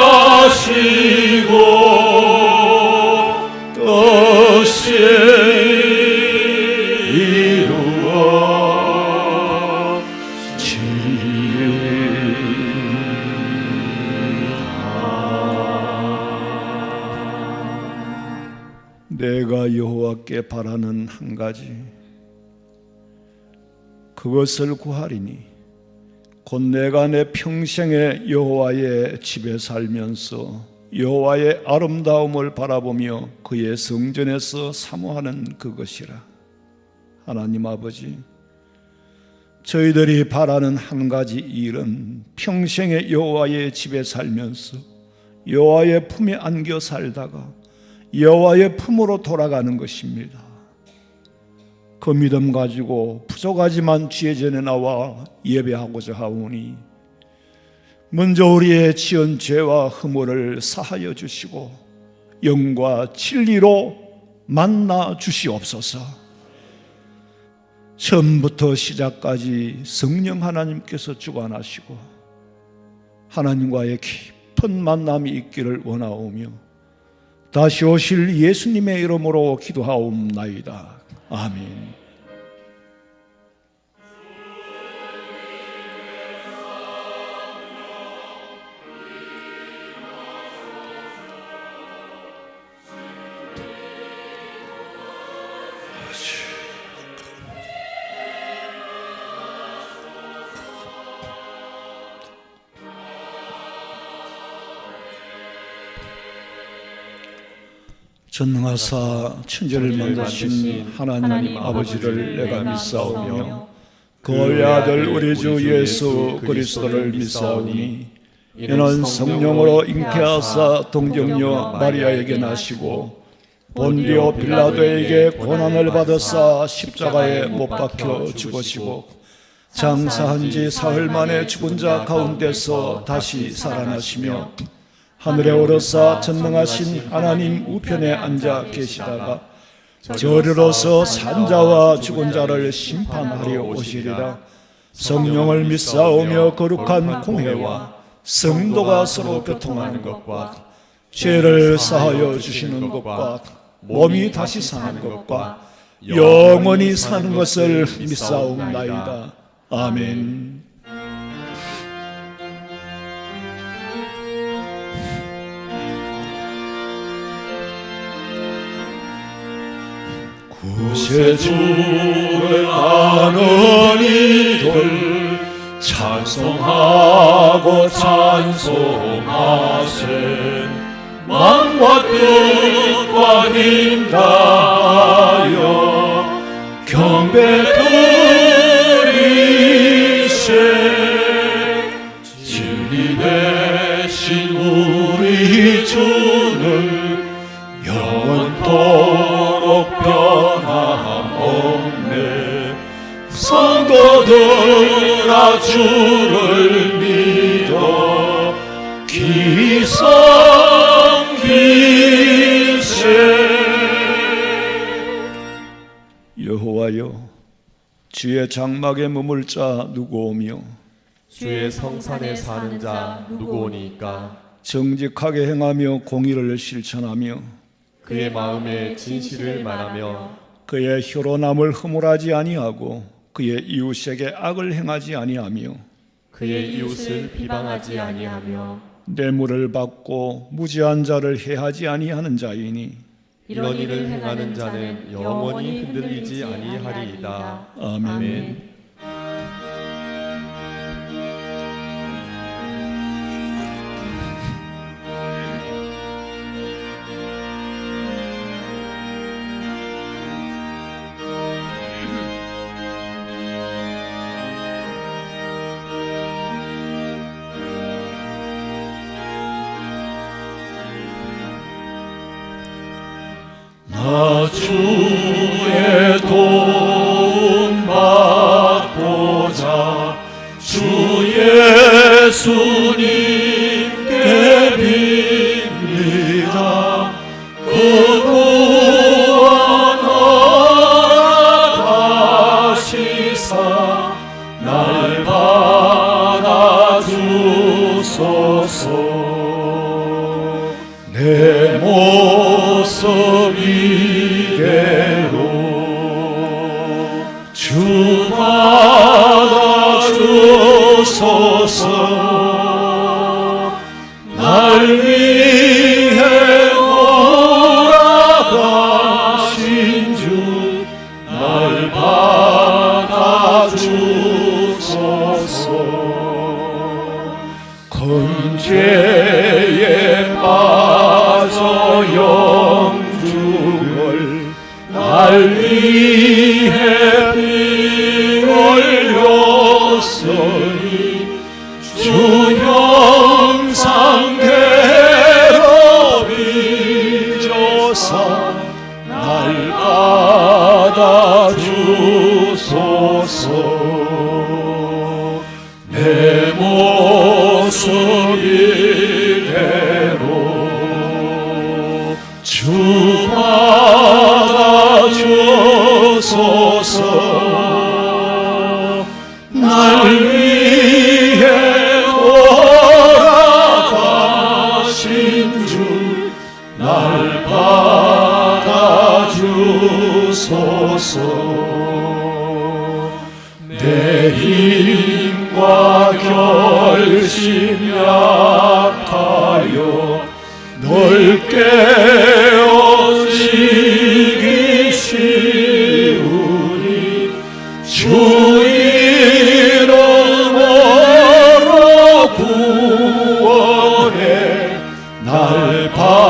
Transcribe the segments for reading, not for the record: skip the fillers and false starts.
임하시고 뜻이 내가 여호와께 바라는 한 가지, 그것을 구하리니 곧 내가 내 평생에 여호와의 집에 살면서 여호와의 아름다움을 바라보며 그의 성전에서 사모하는 그것이라. 하나님 아버지, 저희들이 바라는 한 가지 일은 평생에 여호와의 집에 살면서 여호와의 품에 안겨 살다가 여호와의 품으로 돌아가는 것입니다. 그 믿음 가지고 부족하지만 주의 전에 나와 예배하고자 하오니 먼저 우리의 지은 죄와 허물을 사하여 주시고 영과 진리로 만나 주시옵소서. 처음부터 시작까지 성령 하나님께서 주관하시고 하나님과의 깊은 만남이 있기를 원하오며 다시 오실 예수님의 이름으로 기도하옵나이다. 아멘. 전능하사 천지를 만드신 하나님 아버지를 내가 믿사오며 그의 아들 우리 주 예수 그리스도를 믿사오니 이는 성령으로 잉태하사 동정녀 마리아에게 나시고 본디오 빌라도에게 고난을 받으사 십자가에 못 박혀 죽으시고 장사한 지 사흘 만에 죽은 자 가운데서 다시 살아나시며 하늘에 오르사 전능하신 하나님 우편에 앉아 계시다가 저리로서 산자와 죽은 자를 심판하려 오시리라. 성령을 믿사오며 거룩한 공회와 성도가 서로 교통하는 것과 죄를 사하여 주시는 것과 몸이 다시 사는 것과 영원히 사는 것을 믿사옵나이다. 아멘. 구세주를 아는 이들 찬송하고 찬송하세. 마음과 뜻과 힘 다하여 경배 드리세. 진리 대신 우리 주는 영원토록 변함없네. 성도들아 주를 믿어 기성기세. 여호와여, 주의 장막에 머물 자 누구오며 주의 성산에 사는 자 누구오니까. 정직하게 행하며 공의를 실천하며 그의 마음에 진실을 말하며 그의 혀로 남을 허물하지 아니하고 그의 이웃에게 악을 행하지 아니하며 그의 이웃을 비방하지 아니하며 뇌물을 받고 무지한 자를 해하지 아니하는 자이니 이런 일을 행하는 자는 영원히 흔들리지 아니하리이다. 아멘. 나 주의 도움 받고자 주 예수님께 빕니다. 그 구원 허락하시사 날 날 받아주소서. 내 모습 이대로 주 받아주소서. 날 위해 돌아가신 주 날 받아주소서. 건죄에 빠져 영죽을 날 위해 피 흘렸으니 주 형상대로 빚어서 날 받아주소서. 내 모습 이대로 주 받아주소서. 날 위해 돌아가신 주 날 받아주소서. 내 힘과 결심 약하여 넓게 어지기 쉬우니 주 이름으로 구원해 날 받아주소서.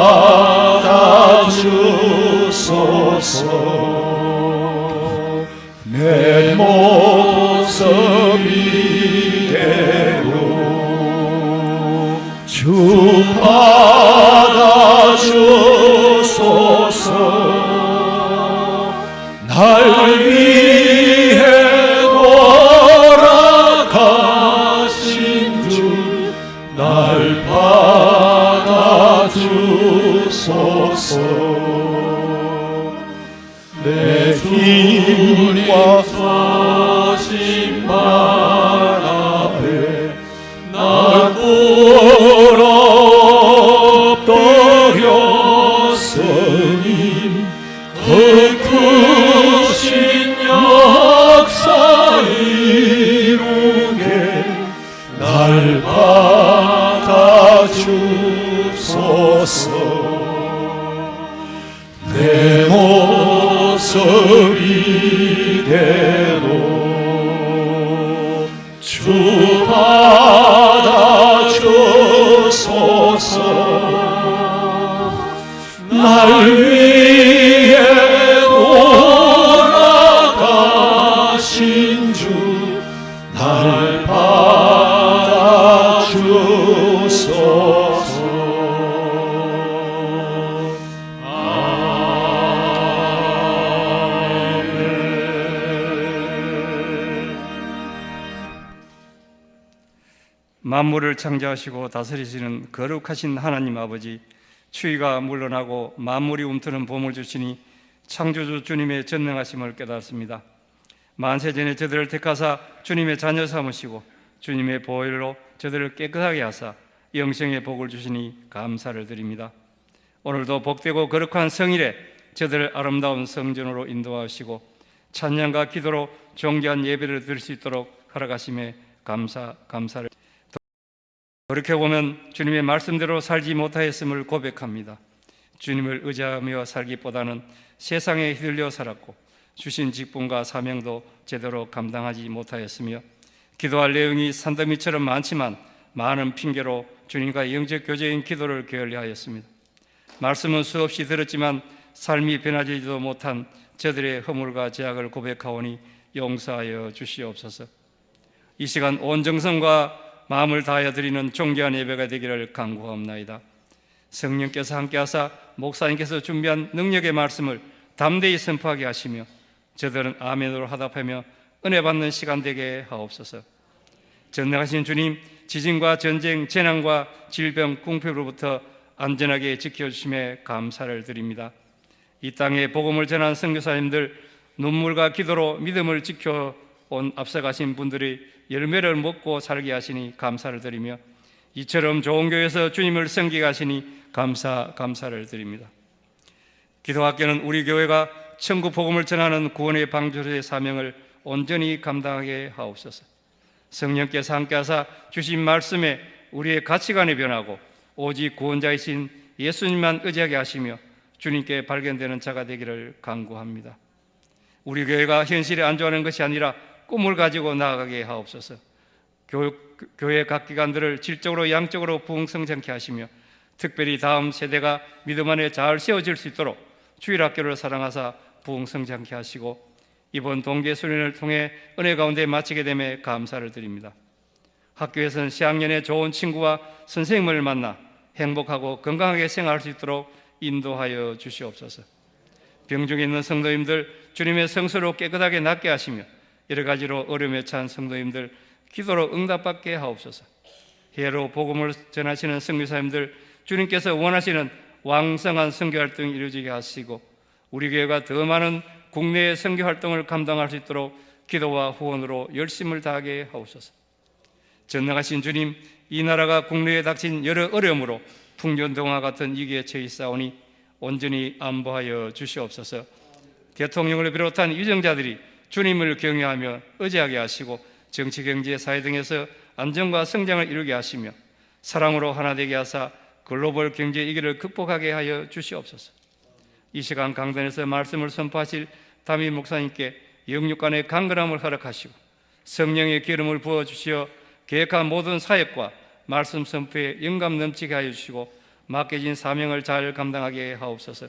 내 모습 이대로 주 받아주소서. 날 위해 돌아가신 주 날 받아주소서. 내 힘과 서신 말 앞에 나 엎드렸으니 그 크신 역사 이루게 날 받아주소서. 내 모습 이대로 주 받아주소서. 날 위해 돌아가신 주 날 받아주소서. 만물을 창조하시고 다스리시는 거룩하신 하나님 아버지, 추위가 물러나고 만물이 움트는 봄을 주시니 창조주 주님의 전능하심을 깨닫습니다. 만세전에 저들을 택하사 주님의 자녀 삼으시고 주님의 보혈로 저들을 깨끗하게 하사 영생의 복을 주시니 감사를 드립니다. 오늘도 복되고 거룩한 성일에 저들을 아름다운 성전으로 인도하시고 찬양과 기도로 존귀한 예배를 드릴 수 있도록 허락하심에 감사를. 돌이켜보면 주님의 말씀대로 살지 못하였음을 고백합니다. 주님을 의지하며 살기보다는 세상에 휘둘려 살았고 주신 직분과 사명도 제대로 감당하지 못하였으며 기도할 내용이 산더미처럼 많지만 많은 핑계로 주님과 영적 교제인 기도를 게을리하였습니다. 말씀은 수없이 들었지만 삶이 변화되지도 못한 저들의 허물과 죄악을 고백하오니 용서하여 주시옵소서. 이 시간 온 정성과 마음을 다하여 드리는 존귀한 예배가 되기를 간구하옵나이다. 성령께서 함께하사 목사님께서 준비한 능력의 말씀을 담대히 선포하게 하시며 저들은 아멘으로 화답하며 은혜 받는 시간 되게 하옵소서. 전능하신 주님, 지진과 전쟁, 재난과 질병, 궁핍으로부터 안전하게 지켜주심에 감사를 드립니다. 이 땅에 복음을 전한 선교사님들, 눈물과 기도로 믿음을 지켜온 앞서가신 분들이 열매를 먹고 살게 하시니 감사를 드리며 이처럼 좋은 교회에서 주님을 섬기게 하시니 감사를 드립니다. 기도학교는 우리 교회가 천국 복음을 전하는 구원의 방주로의 사명을 온전히 감당하게 하옵소서. 성령께서 함께하사 주신 말씀에 우리의 가치관이 변하고 오직 구원자이신 예수님만 의지하게 하시며 주님께 발견되는 자가 되기를 간구합니다. 우리 교회가 현실에 안주하는 것이 아니라 꿈을 가지고 나아가게 하옵소서. 교회 각 기관들을 질적으로 양적으로 부흥성장케 하시며 특별히 다음 세대가 믿음 안에 잘 세워질 수 있도록 주일학교를 사랑하사 부흥성장케 하시고 이번 동계수련을 통해 은혜 가운데 마치게 됨에 감사를 드립니다. 학교에서는 시학년에 좋은 친구와 선생님을 만나 행복하고 건강하게 생활할 수 있도록 인도하여 주시옵소서. 병중에 있는 성도님들 주님의 성소로 깨끗하게 낫게 하시며 여러 가지로 어려움에 처한 성도님들 기도로 응답받게 하옵소서. 해로 복음을 전하시는 선교사님들 주님께서 원하시는 왕성한 선교활동이 이루어지게 하시고 우리 교회가 더 많은 국내의 선교활동을 감당할 수 있도록 기도와 후원으로 열심을 다하게 하옵소서. 전능하신 주님, 이 나라가 국내에 닥친 여러 어려움으로 풍년동화 같은 위기에 처해 있사오니 온전히 안보하여 주시옵소서. 대통령을 비롯한 위정자들이 주님을 경외하며 의지하게 하시고 정치, 경제, 사회 등에서 안정과 성장을 이루게 하시며 사랑으로 하나 되게 하사 글로벌 경제 위기를 극복하게 하여 주시옵소서. 이 시간 강단에서 말씀을 선포하실 담임 목사님께 영육간의 강건함을 허락하시고 성령의 기름을 부어주시어 계획한 모든 사역과 말씀 선포에 영감 넘치게 하여 주시고 맡겨진 사명을 잘 감당하게 하옵소서.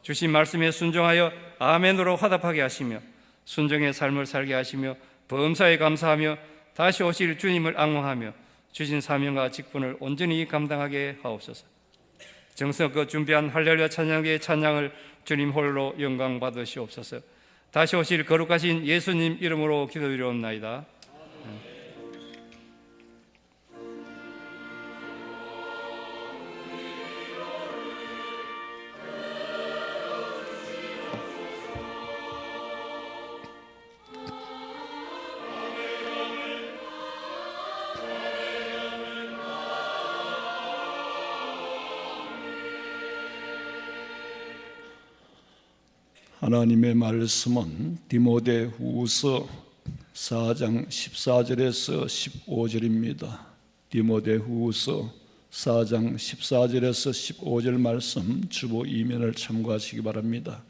주신 말씀에 순종하여 아멘으로 화답하게 하시며 순종의 삶을 살게 하시며 범사에 감사하며 다시 오실 주님을 앙망하며 주신 사명과 직분을 온전히 감당하게 하옵소서. 정성껏 준비한 할렐루야 찬양의 찬양을 주님 홀로 영광 받으시옵소서. 다시 오실 거룩하신 예수님 이름으로 기도드리옵나이다. 하나님의 말씀은 디모데후서 4장 14절에서 15절입니다. 디모데후서 4장 14절에서 15절 말씀 주보 이면을 참고하시기 바랍니다.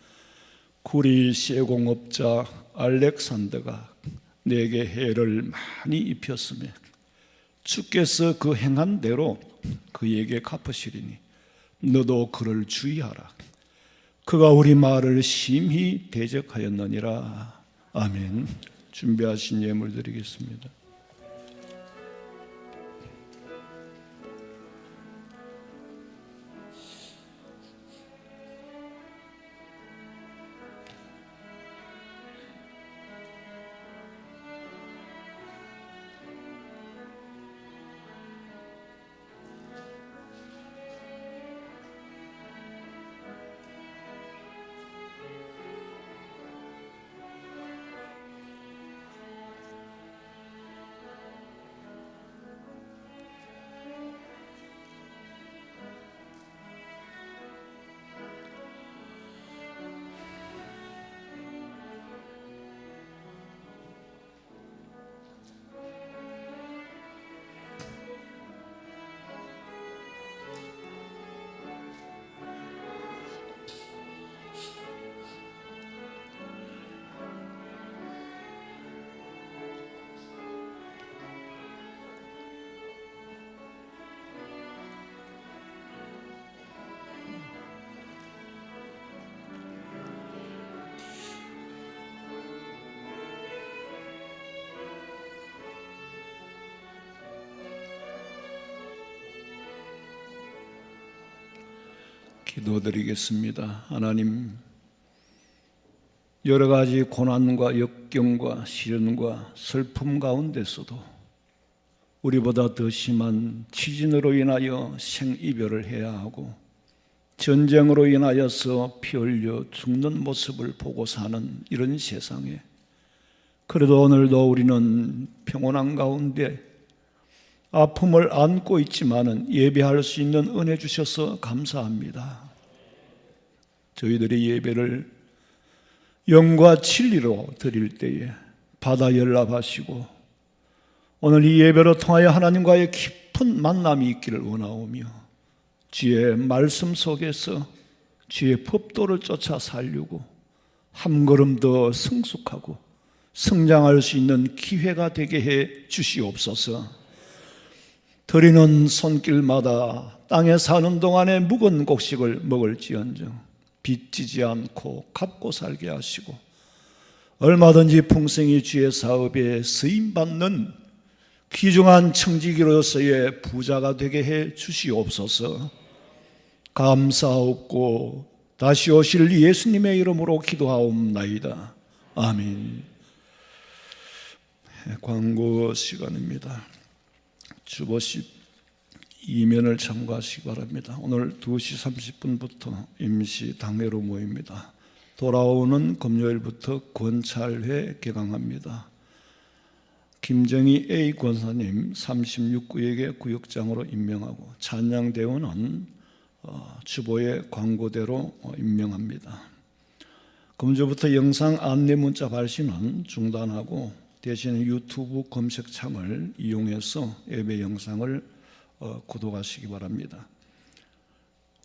구리 시공업자 알렉산더가 내게 해를 많이 입혔으며 주께서 그 행한 대로 그에게 갚으시리니 너도 그를 주의하라. 그가 우리 말을 심히 대적하였느니라. 아멘. 준비하신 예물 드리겠습니다. 기도드리겠습니다. 하나님, 여러 가지 고난과 역경과 시련과 슬픔 가운데서도 우리보다 더 심한 지진으로 인하여 생이별을 해야 하고 전쟁으로 인하여서 피 흘려 죽는 모습을 보고 사는 이런 세상에 그래도 오늘도 우리는 평온한 가운데 아픔을 안고 있지만은 예배할 수 있는 은혜 주셔서 감사합니다. 저희들의 예배를 영과 진리로 드릴 때에 받아 연락하시고 오늘 이 예배로 통하여 하나님과의 깊은 만남이 있기를 원하오며 주의 말씀 속에서 주의 법도를 쫓아 살려고 한 걸음 더 성숙하고 성장할 수 있는 기회가 되게 해 주시옵소서. 드리는 손길마다 땅에 사는 동안에 묵은 곡식을 먹을지언정 빚지지 않고 갚고 살게 하시고 얼마든지 풍성히 주의 사업에 쓰임받는 귀중한 청지기로서의 부자가 되게 해 주시옵소서. 감사하옵고 다시 오실 예수님의 이름으로 기도하옵나이다. 아멘. 광고 시간입니다. 주보십 이면을 참고하시기 바랍니다. 오늘 2시 30분부터 임시 당회로 모입니다. 돌아오는 금요일부터 권찰회 개강합니다. 김정희 A 권사님 36구역의 구역장으로 임명하고 찬양대원은 주보의 광고대로 임명합니다. 금주부터 영상 안내 문자 발신은 중단하고 대신 유튜브 검색창을 이용해서 예배 영상을 구독하시기 바랍니다.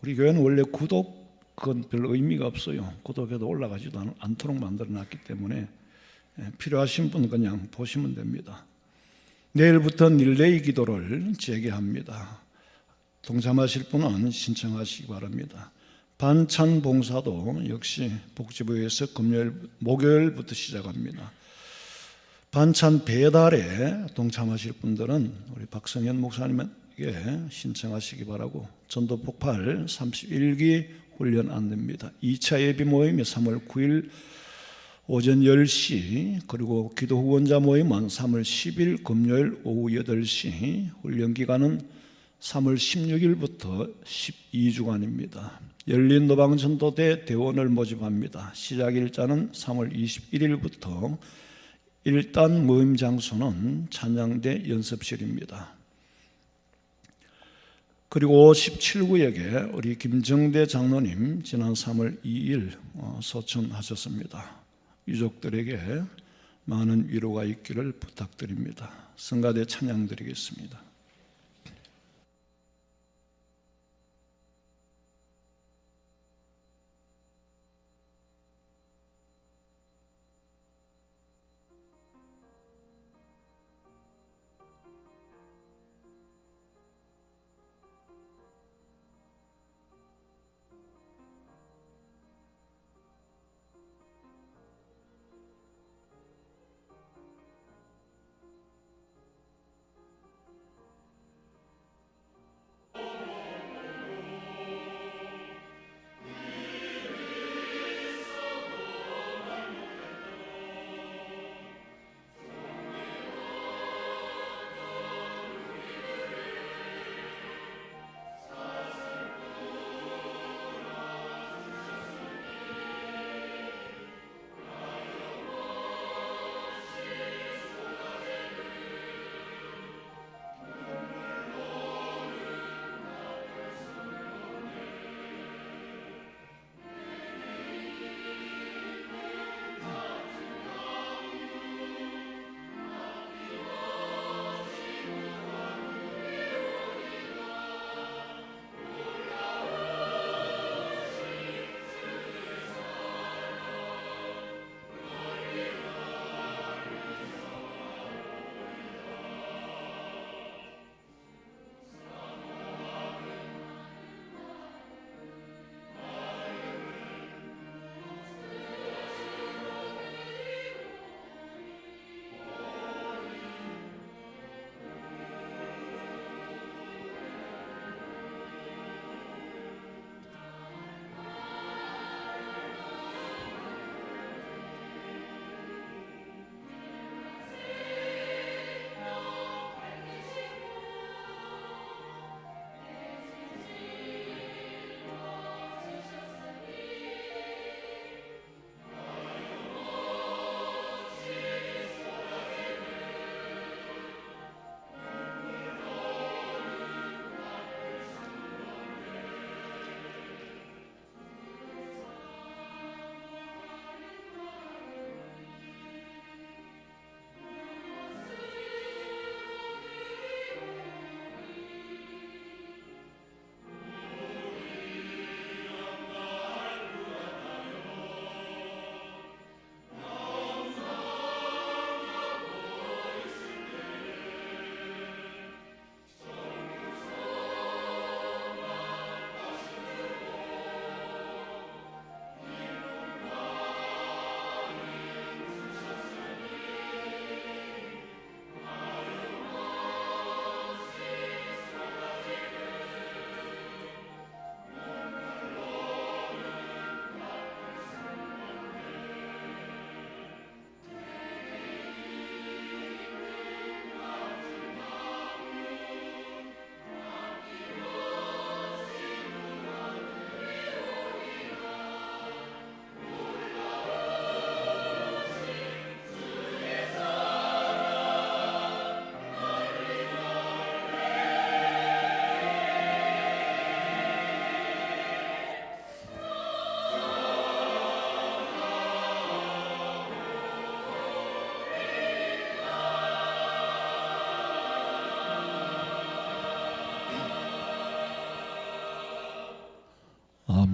우리 교회는 원래 구독은 별 의미가 없어요. 구독해도 올라가지도 않도록 만들어놨기 때문에 필요하신 분은 그냥 보시면 됩니다. 내일부터 릴레이 기도를 재개합니다. 동참하실 분은 신청하시기 바랍니다. 반찬 봉사도 역시 복지부에서 목요일부터 시작합니다. 반찬 배달에 동참하실 분들은 우리 박성현 목사님에게 신청하시기 바라고 전도 폭발 31기 훈련 안내입니다. 2차 예비 모임이 3월 9일 오전 10시 그리고 기도 후원자 모임은 3월 10일 금요일 오후 8시 훈련 기간은 3월 16일부터 12주간입니다. 열린 노방전도대 대원을 모집합니다. 시작 일자는 3월 21일부터 일단 모임 장소는 찬양대 연습실입니다. 그리고 57구역에 우리 김정대 장로님 지난 3월 2일 소천하셨습니다. 유족들에게 많은 위로가 있기를 부탁드립니다. 성가대 찬양 드리겠습니다.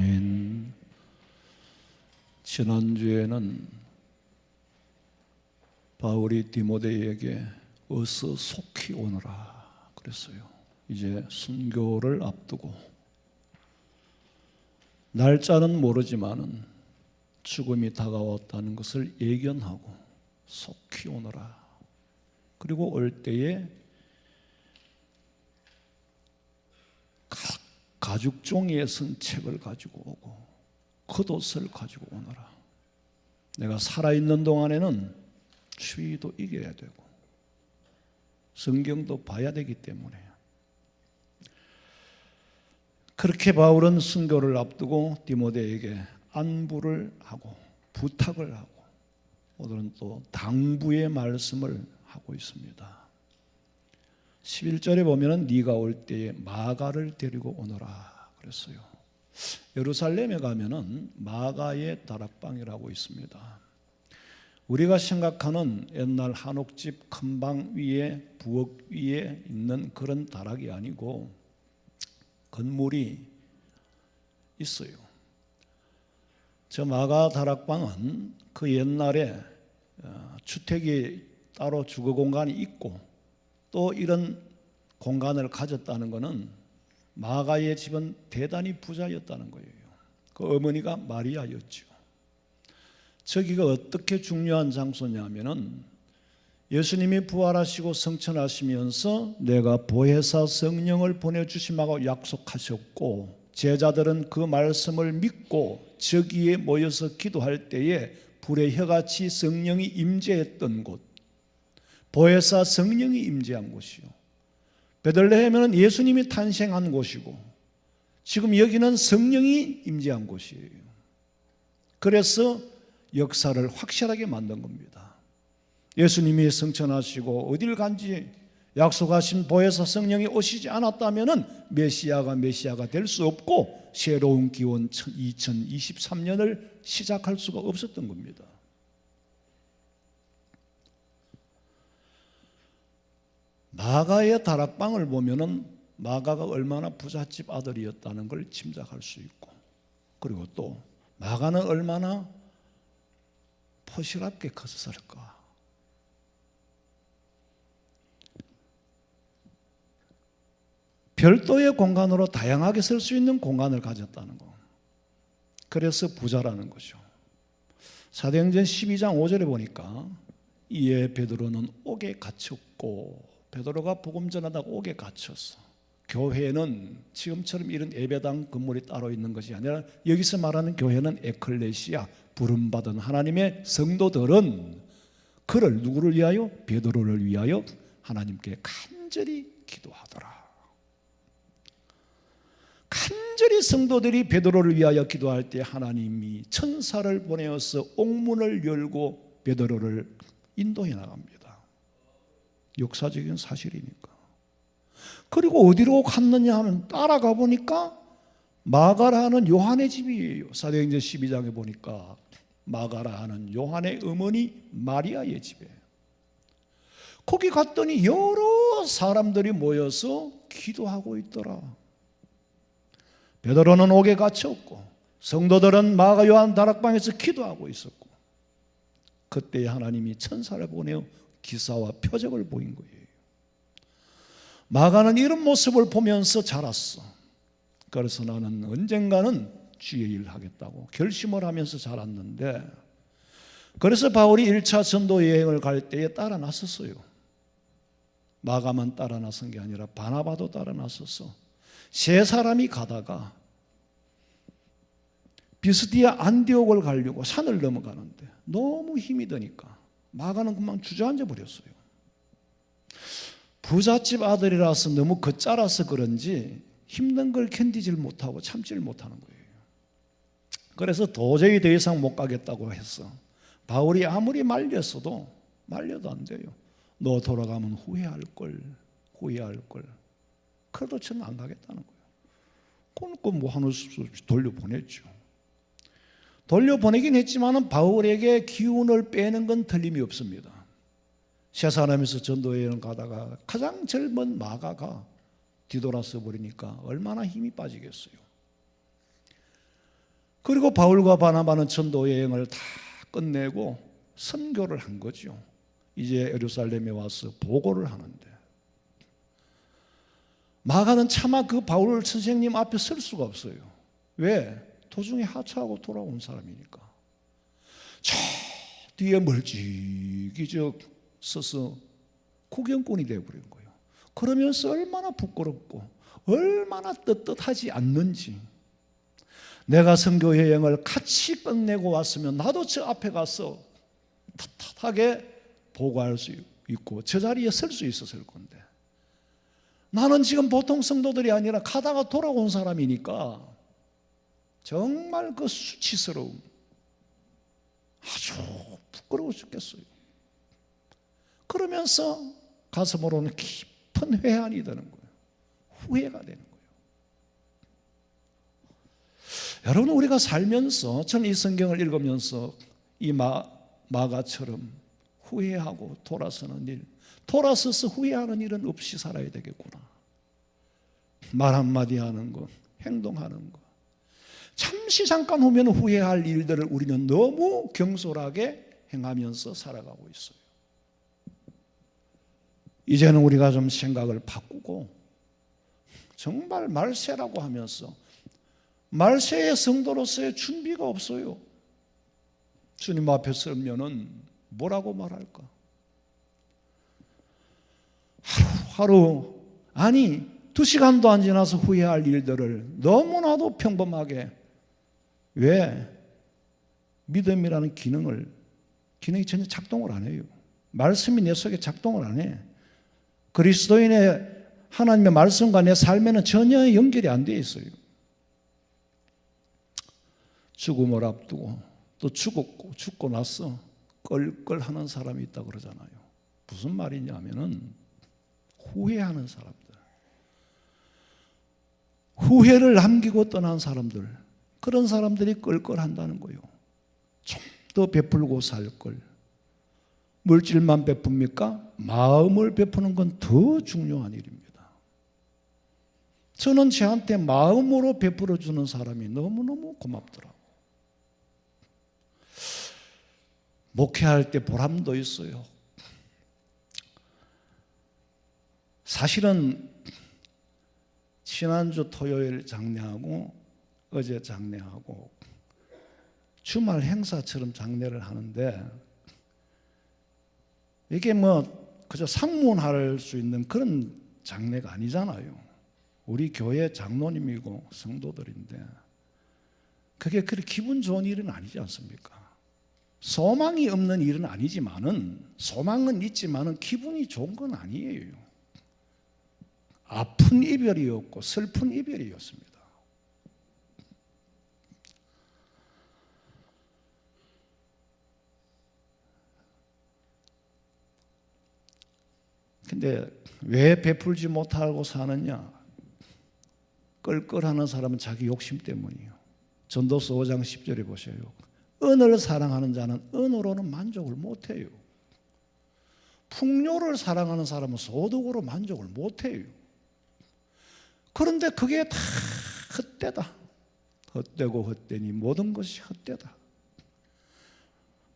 아멘. 지난주에는 바울이 디모데에게 어서 속히 오너라 그랬어요. 이제 순교를 앞두고 날짜는 모르지만은 죽음이 다가왔다는 것을 예견하고 속히 오너라. 그리고 올 때에 가죽 종이에 쓴 책을 가지고 오고 겉옷을 가지고 오너라. 내가 살아있는 동안에는 추위도 이겨야 되고 성경도 봐야 되기 때문에 그렇게 바울은 순교를 앞두고 디모데에게 안부를 하고 부탁을 하고 오늘은 또 당부의 말씀을 하고 있습니다. 11절에 보면은 네가 올 때에 마가를 데리고 오너라 그랬어요. 예루살렘에 가면은 마가의 다락방이라고 있습니다. 우리가 생각하는 옛날 한옥집 큰 방 위에 부엌 위에 있는 그런 다락이 아니고 건물이 있어요. 저 마가 다락방은 그 옛날에 주택이 따로 주거 공간이 있고 또 이런 공간을 가졌다는 것은 마가의 집은 대단히 부자였다는 거예요. 그 어머니가 마리아였죠. 저기가 어떻게 중요한 장소냐면은 예수님이 부활하시고 성천하시면서 내가 보혜사 성령을 보내주심하고 약속하셨고 제자들은 그 말씀을 믿고 저기에 모여서 기도할 때에 불의 혀같이 성령이 임재했던 곳, 보혜사 성령이 임재한 곳이요. 베들레헴은 예수님이 탄생한 곳이고 지금 여기는 성령이 임재한 곳이에요. 그래서 역사를 확실하게 만든 겁니다. 예수님이 성천하시고 어딜 간지 약속하신 보혜사 성령이 오시지 않았다면 메시아가 될 수 없고 새로운 기원 2023년을 시작할 수가 없었던 겁니다. 마가의 다락방을 보면은 마가가 얼마나 부잣집 아들이었다는 걸 짐작할 수 있고, 그리고 또 마가는 얼마나 포실하게 컸을까. 별도의 공간으로 다양하게 쓸 수 있는 공간을 가졌다는 거. 그래서 부자라는 거죠. 사도행전 12장 5절에 보니까 이에 베드로는 옥에 갇혔고, 베드로가 복음 전하다가 옥에 갇혔어. 교회는 지금처럼 이런 예배당 건물이 따로 있는 것이 아니라 여기서 말하는 교회는 에클레시아, 부름받은 하나님의 성도들은 그를 누구를 위하여? 베드로를 위하여 하나님께 간절히 기도하더라. 간절히 성도들이 베드로를 위하여 기도할 때 하나님이 천사를 보내어서 옥문을 열고 베드로를 인도해 나갑니다. 역사적인 사실이니까. 그리고 어디로 갔느냐 하면 따라가 보니까 마가라 하는 요한의 집이에요. 사도행전 12장에 보니까 마가라 하는 요한의 어머니 마리아의 집에. 거기 갔더니 여러 사람들이 모여서 기도하고 있더라. 베드로는 옥에 갇혔고 성도들은 마가 요한 다락방에서 기도하고 있었고, 그때 하나님이 천사를 보내어 기사와 표적을 보인 거예요. 마가는 이런 모습을 보면서 자랐어. 그래서 나는 언젠가는 주의 일을 하겠다고 결심을 하면서 자랐는데, 그래서 바울이 1차 전도 여행을 갈 때에 따라 나섰어요. 마가만 따라 나선 게 아니라 바나바도 따라 나섰어. 세 사람이 가다가 비스디아 안디옥을 가려고 산을 넘어가는데 너무 힘이 드니까 마가는 금방 주저앉아 버렸어요. 부잣집 아들이라서 너무 겉잘라서 그런지 힘든 걸 견디질 못하고 참지를 못하는 거예요. 그래서 도저히 더 이상 못 가겠다고 했어. 바울이 아무리 말려도 안 돼요. 너 돌아가면 후회할 걸. 그래도 저는 안 가겠다는 거예요. 그러니까 뭐 하는 수 없이 돌려보냈죠. 돌려보내긴 했지만 바울에게 기운을 빼는 건 틀림이 없습니다. 세 사람에서 전도여행 가다가 가장 젊은 마가가 뒤돌아서 버리니까 얼마나 힘이 빠지겠어요. 그리고 바울과 바나바는 전도 여행을 다 끝내고 선교를 한 거죠. 이제 예루살렘에 와서 보고를 하는데 마가는 차마 그 바울 선생님 앞에 설 수가 없어요. 왜? 도중에 하차하고 돌아온 사람이니까. 저 뒤에 멀찍이 서서 구경꾼이 되어버린 거예요. 그러면서 얼마나 부끄럽고 얼마나 떳떳하지 않는지. 내가 선교 여행을 같이 끝내고 왔으면 나도 저 앞에 가서 떳떳하게 보고할 수 있고 저 자리에 설 수 있었을 건데 나는 지금 보통 성도들이 아니라 가다가 돌아온 사람이니까 정말 그 수치스러움, 아주 부끄러워 죽겠어요. 그러면서 가슴으로는 깊은 회한이 되는 거예요. 후회가 되는 거예요. 여러분, 우리가 살면서 저는 이 성경을 읽으면서 이 마가처럼 후회하고 돌아서는 일, 돌아서서 후회하는 일은 없이 살아야 되겠구나. 말 한마디 하는 것, 행동하는 것, 잠시 잠깐 후면 후회할 일들을 우리는 너무 경솔하게 행하면서 살아가고 있어요. 이제는 우리가 좀 생각을 바꾸고 정말 말세라고 하면서 말세의 성도로서의 준비가 없어요. 주님 앞에 서면은 뭐라고 말할까? 하루 아니 2시간도 안 지나서 후회할 일들을 너무나도 평범하게, 왜? 믿음이라는 기능이 전혀 작동을 안 해요. 말씀이 내 속에 작동을 안 해. 그리스도인의 하나님의 말씀과 내 삶에는 전혀 연결이 안 돼 있어요. 죽음을 앞두고 또 죽고 나서 껄껄하는 사람이 있다고 그러잖아요. 무슨 말이냐면은 후회하는 사람들, 후회를 남기고 떠난 사람들, 그런 사람들이 껄껄한다는 거예요. 좀 더 베풀고 살 걸. 물질만 베풉니까? 마음을 베푸는 건 더 중요한 일입니다. 저는 저한테 마음으로 베풀어 주는 사람이 너무너무 고맙더라고요. 목회할 때 보람도 있어요. 사실은 지난주 토요일 장례하고 어제 장례하고 주말 행사처럼 장례를 하는데 이게 그저 상문할 수 있는 그런 장례가 아니잖아요. 우리 교회 장로님이고 성도들인데 그게 그렇게 기분 좋은 일은 아니지 않습니까? 소망이 없는 일은 아니지만은, 소망은 있지만은 기분이 좋은 건 아니에요. 아픈 이별이었고 슬픈 이별이었습니다. 근데 왜 베풀지 못하고 사느냐? 껄껄하는 사람은 자기 욕심 때문이에요. 전도서 5장 10절에 보셔요. 은을 사랑하는 자는 은으로는 만족을 못해요. 풍요를 사랑하는 사람은 소득으로 만족을 못해요. 그런데 그게 다 헛되다. 헛되고 헛되니 모든 것이 헛되다.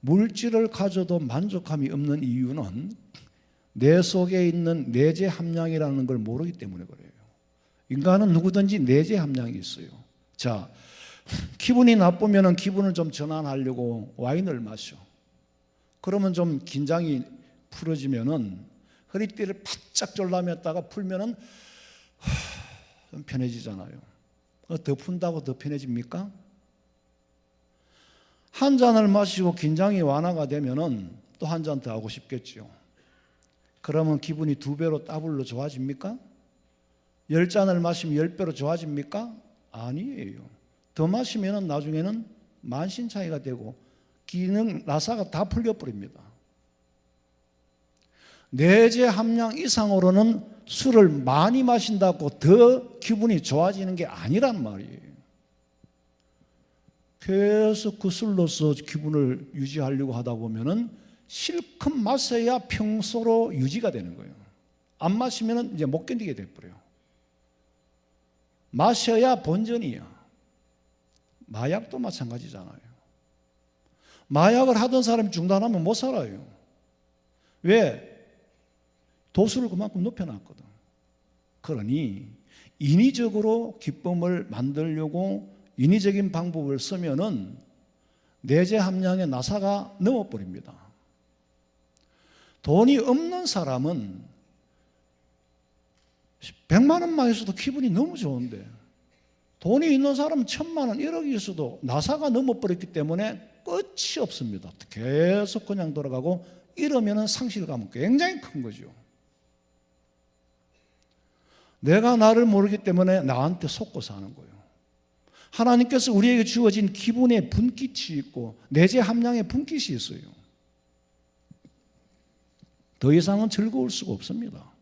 물질을 가져도 만족함이 없는 이유는 내 속에 있는 내재 함량이라는 걸 모르기 때문에 그래요. 인간은 누구든지 내재 함량이 있어요. 자, 기분이 나쁘면 기분을 좀 전환하려고 와인을 마셔. 그러면 좀 긴장이 풀어지면은 허리띠를 바짝 졸라맸다가 풀면은 좀 편해지잖아요. 더 푼다고 더 편해집니까? 한 잔을 마시고 긴장이 완화가 되면은 또 한 잔 더 하고 싶겠죠. 그러면 기분이 2배로 더블로 좋아집니까? 10잔을 마시면 10배로 좋아집니까? 아니에요. 더 마시면 나중에는 만신창이가 되고 기능 나사가 다 풀려버립니다. 내재 함량 이상으로는 술을 많이 마신다고 더 기분이 좋아지는 게 아니란 말이에요. 계속 그 술로서 기분을 유지하려고 하다 보면은 실컷 마셔야 평소로 유지가 되는 거예요. 안 마시면 이제 못 견디게 돼버려요. 마셔야 본전이야. 마약도 마찬가지잖아요. 마약을 하던 사람이 중단하면 못 살아요. 왜? 도수를 그만큼 높여놨거든. 그러니 인위적으로 기쁨을 만들려고 인위적인 방법을 쓰면은 내재 함량의 나사가 넘어버립니다. 돈이 없는 사람은 100만 원만 있어도 기분이 너무 좋은데, 돈이 있는 사람은 1000만 원, 1억이 있어도 나사가 넘어버렸기 때문에 끝이 없습니다. 계속 그냥 돌아가고, 이러면 상실감은 굉장히 큰 거죠. 내가 나를 모르기 때문에 나한테 속고 사는 거예요. 하나님께서 우리에게 주어진 기분의 분깃이 있고 내재 함량의 분깃이 있어요. 더 이상은 즐거울 수가 없습니다.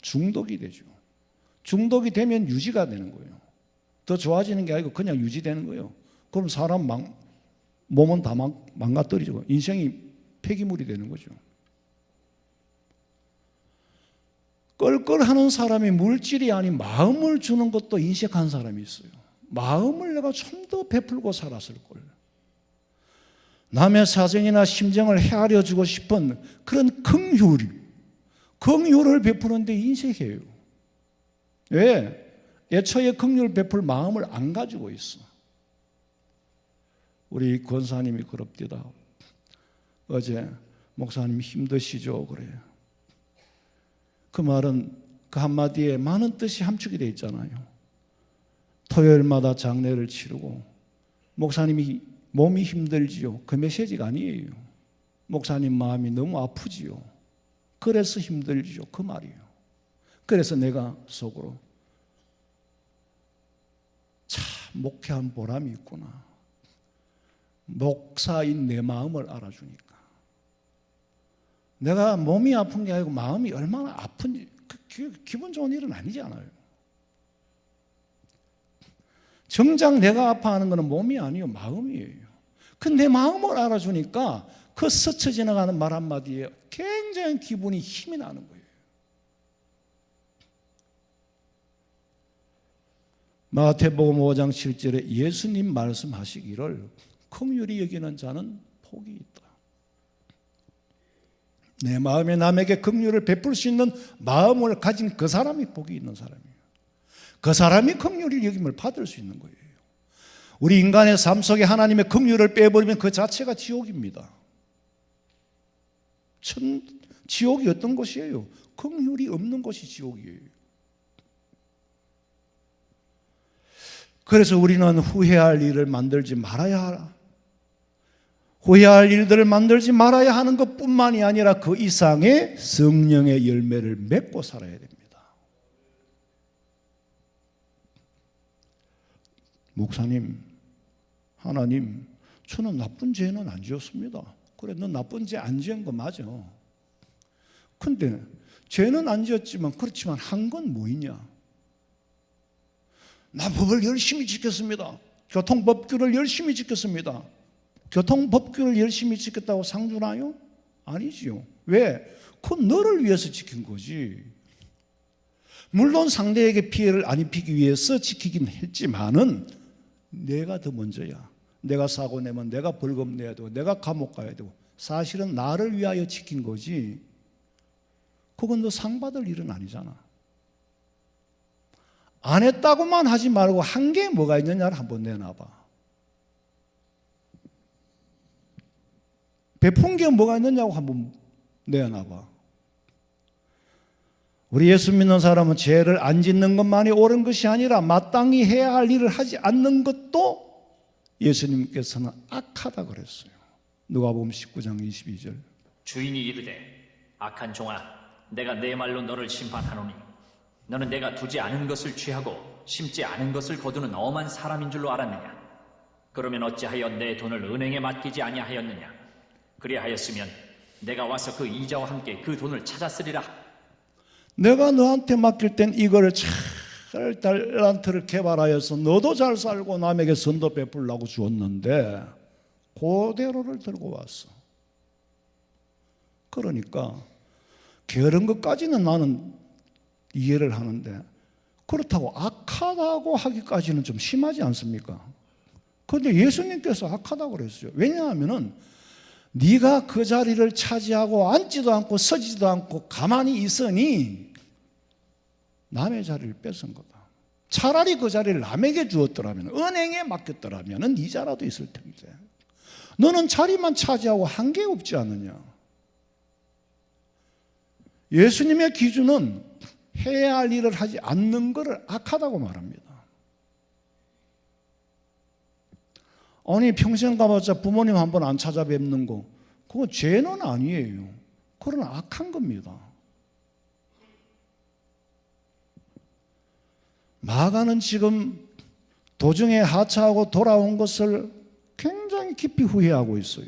중독이 되죠. 중독이 되면 유지가 되는 거예요. 더 좋아지는 게 아니고 그냥 유지되는 거예요. 그럼 사람 몸은 다 망가뜨리죠. 인생이 폐기물이 되는 거죠. 껄껄하는 사람이 물질이 아닌 마음을 주는 것도 인식한 사람이 있어요. 마음을 내가 좀 더 베풀고 살았을 걸. 남의 사정이나 심정을 헤아려 주고 싶은 그런 긍휼을 베푸는데 인색해요. 왜? 애초에 긍휼 베풀 마음을 안 가지고 있어. 우리 권사님이 그럽디다. 어제 목사님 힘드시죠? 그래요. 그 말은 그 한마디에 많은 뜻이 함축이 되어 있잖아요. 토요일마다 장례를 치르고 목사님이 몸이 힘들지요. 그 메시지가 아니에요. 목사님 마음이 너무 아프지요. 그래서 힘들지요. 그 말이에요. 그래서 내가 속으로 참 목회한 보람이 있구나. 목사인 내 마음을 알아주니까. 내가 몸이 아픈 게 아니고 마음이 얼마나 아픈지, 기분 좋은 일은 아니잖아요. 정작 내가 아파하는 것은 몸이 아니요 마음이에요. 그 내 마음을 알아주니까 그 스쳐 지나가는 말 한마디에 굉장히 기분이 힘이 나는 거예요. 마태복음 5장 7절에 예수님 말씀하시기를 긍휼히 여기는 자는 복이 있다. 내 마음에 남에게 긍휼을 베풀 수 있는 마음을 가진 그 사람이 복이 있는 사람이에요. 그 사람이 긍휼히 여김을 받을 수 있는 거예요. 우리 인간의 삶 속에 하나님의 긍휼을 빼버리면 그 자체가 지옥입니다. 지옥이 어떤 곳이에요? 긍휼이 없는 곳이 지옥이에요. 그래서 우리는 후회할 일을 만들지 말아야 하라. 후회할 일들을 만들지 말아야 하는 것뿐만이 아니라 그 이상의 성령의 열매를 맺고 살아야 됩니다. 목사님, 하나님, 저는 나쁜 죄는 안 지었습니다. 그래, 너 나쁜 죄 안 지은 거 맞아. 근데 죄는 안 지었지만 그렇지만 한 건 뭐 있냐? 나 법을 열심히 지켰습니다. 교통법규를 열심히 지켰습니다. 교통법규를 열심히 지켰다고 상 주나요? 아니지요. 왜? 그건 너를 위해서 지킨 거지. 물론 상대에게 피해를 안 입히기 위해서 지키긴 했지만은 내가 더 먼저야. 내가 사고 내면 내가 벌금 내야 되고 내가 감옥 가야 되고 사실은 나를 위하여 지킨 거지. 그건 너 상 받을 일은 아니잖아. 안 했다고만 하지 말고 한 게 뭐가 있느냐를 한번 내놔봐. 베푼 게 뭐가 있느냐고 한번 내놔봐. 우리 예수 믿는 사람은 죄를 안 짓는 것만이 옳은 것이 아니라 마땅히 해야 할 일을 하지 않는 것도 예수님께서는 악하다 그랬어요. 누가복음 19장 22절. 주인이 이르되 악한 종아 내가 내 말로 너를 심판하노니 너는 내가 두지 않은 것을 취하고 심지 않은 것을 거두는 엄한 사람인 줄로 알았느냐? 그러면 어찌하여 내 돈을 은행에 맡기지 아니하였느냐? 그리하였으면 내가 와서 그 이자와 함께 그 돈을 찾았으리라. 내가 너한테 맡길 땐 이거를 잘 달란트를 개발하여서 너도 잘 살고 남에게 선도 베풀라고 주었는데 그대로를 들고 왔어. 그러니까 게으른 것까지는 나는 이해를 하는데 그렇다고 악하다고 하기까지는 좀 심하지 않습니까? 그런데 예수님께서 악하다고 그랬어요. 왜냐하면은 네가 그 자리를 차지하고 앉지도 않고 서지도 않고 가만히 있으니 남의 자리를 뺏은 거다. 차라리 그 자리를 남에게 주었더라면, 은행에 맡겼더라면 네 자라도 있을 텐데 너는 자리만 차지하고 한계 없지 않느냐. 예수님의 기준은 해야 할 일을 하지 않는 것을 악하다고 말합니다. 아니 평생 가봤자 부모님 한 번 안 찾아뵙는 거, 그건 죄는 아니에요. 그건 악한 겁니다. 마가는 지금 도중에 하차하고 돌아온 것을 굉장히 깊이 후회하고 있어요.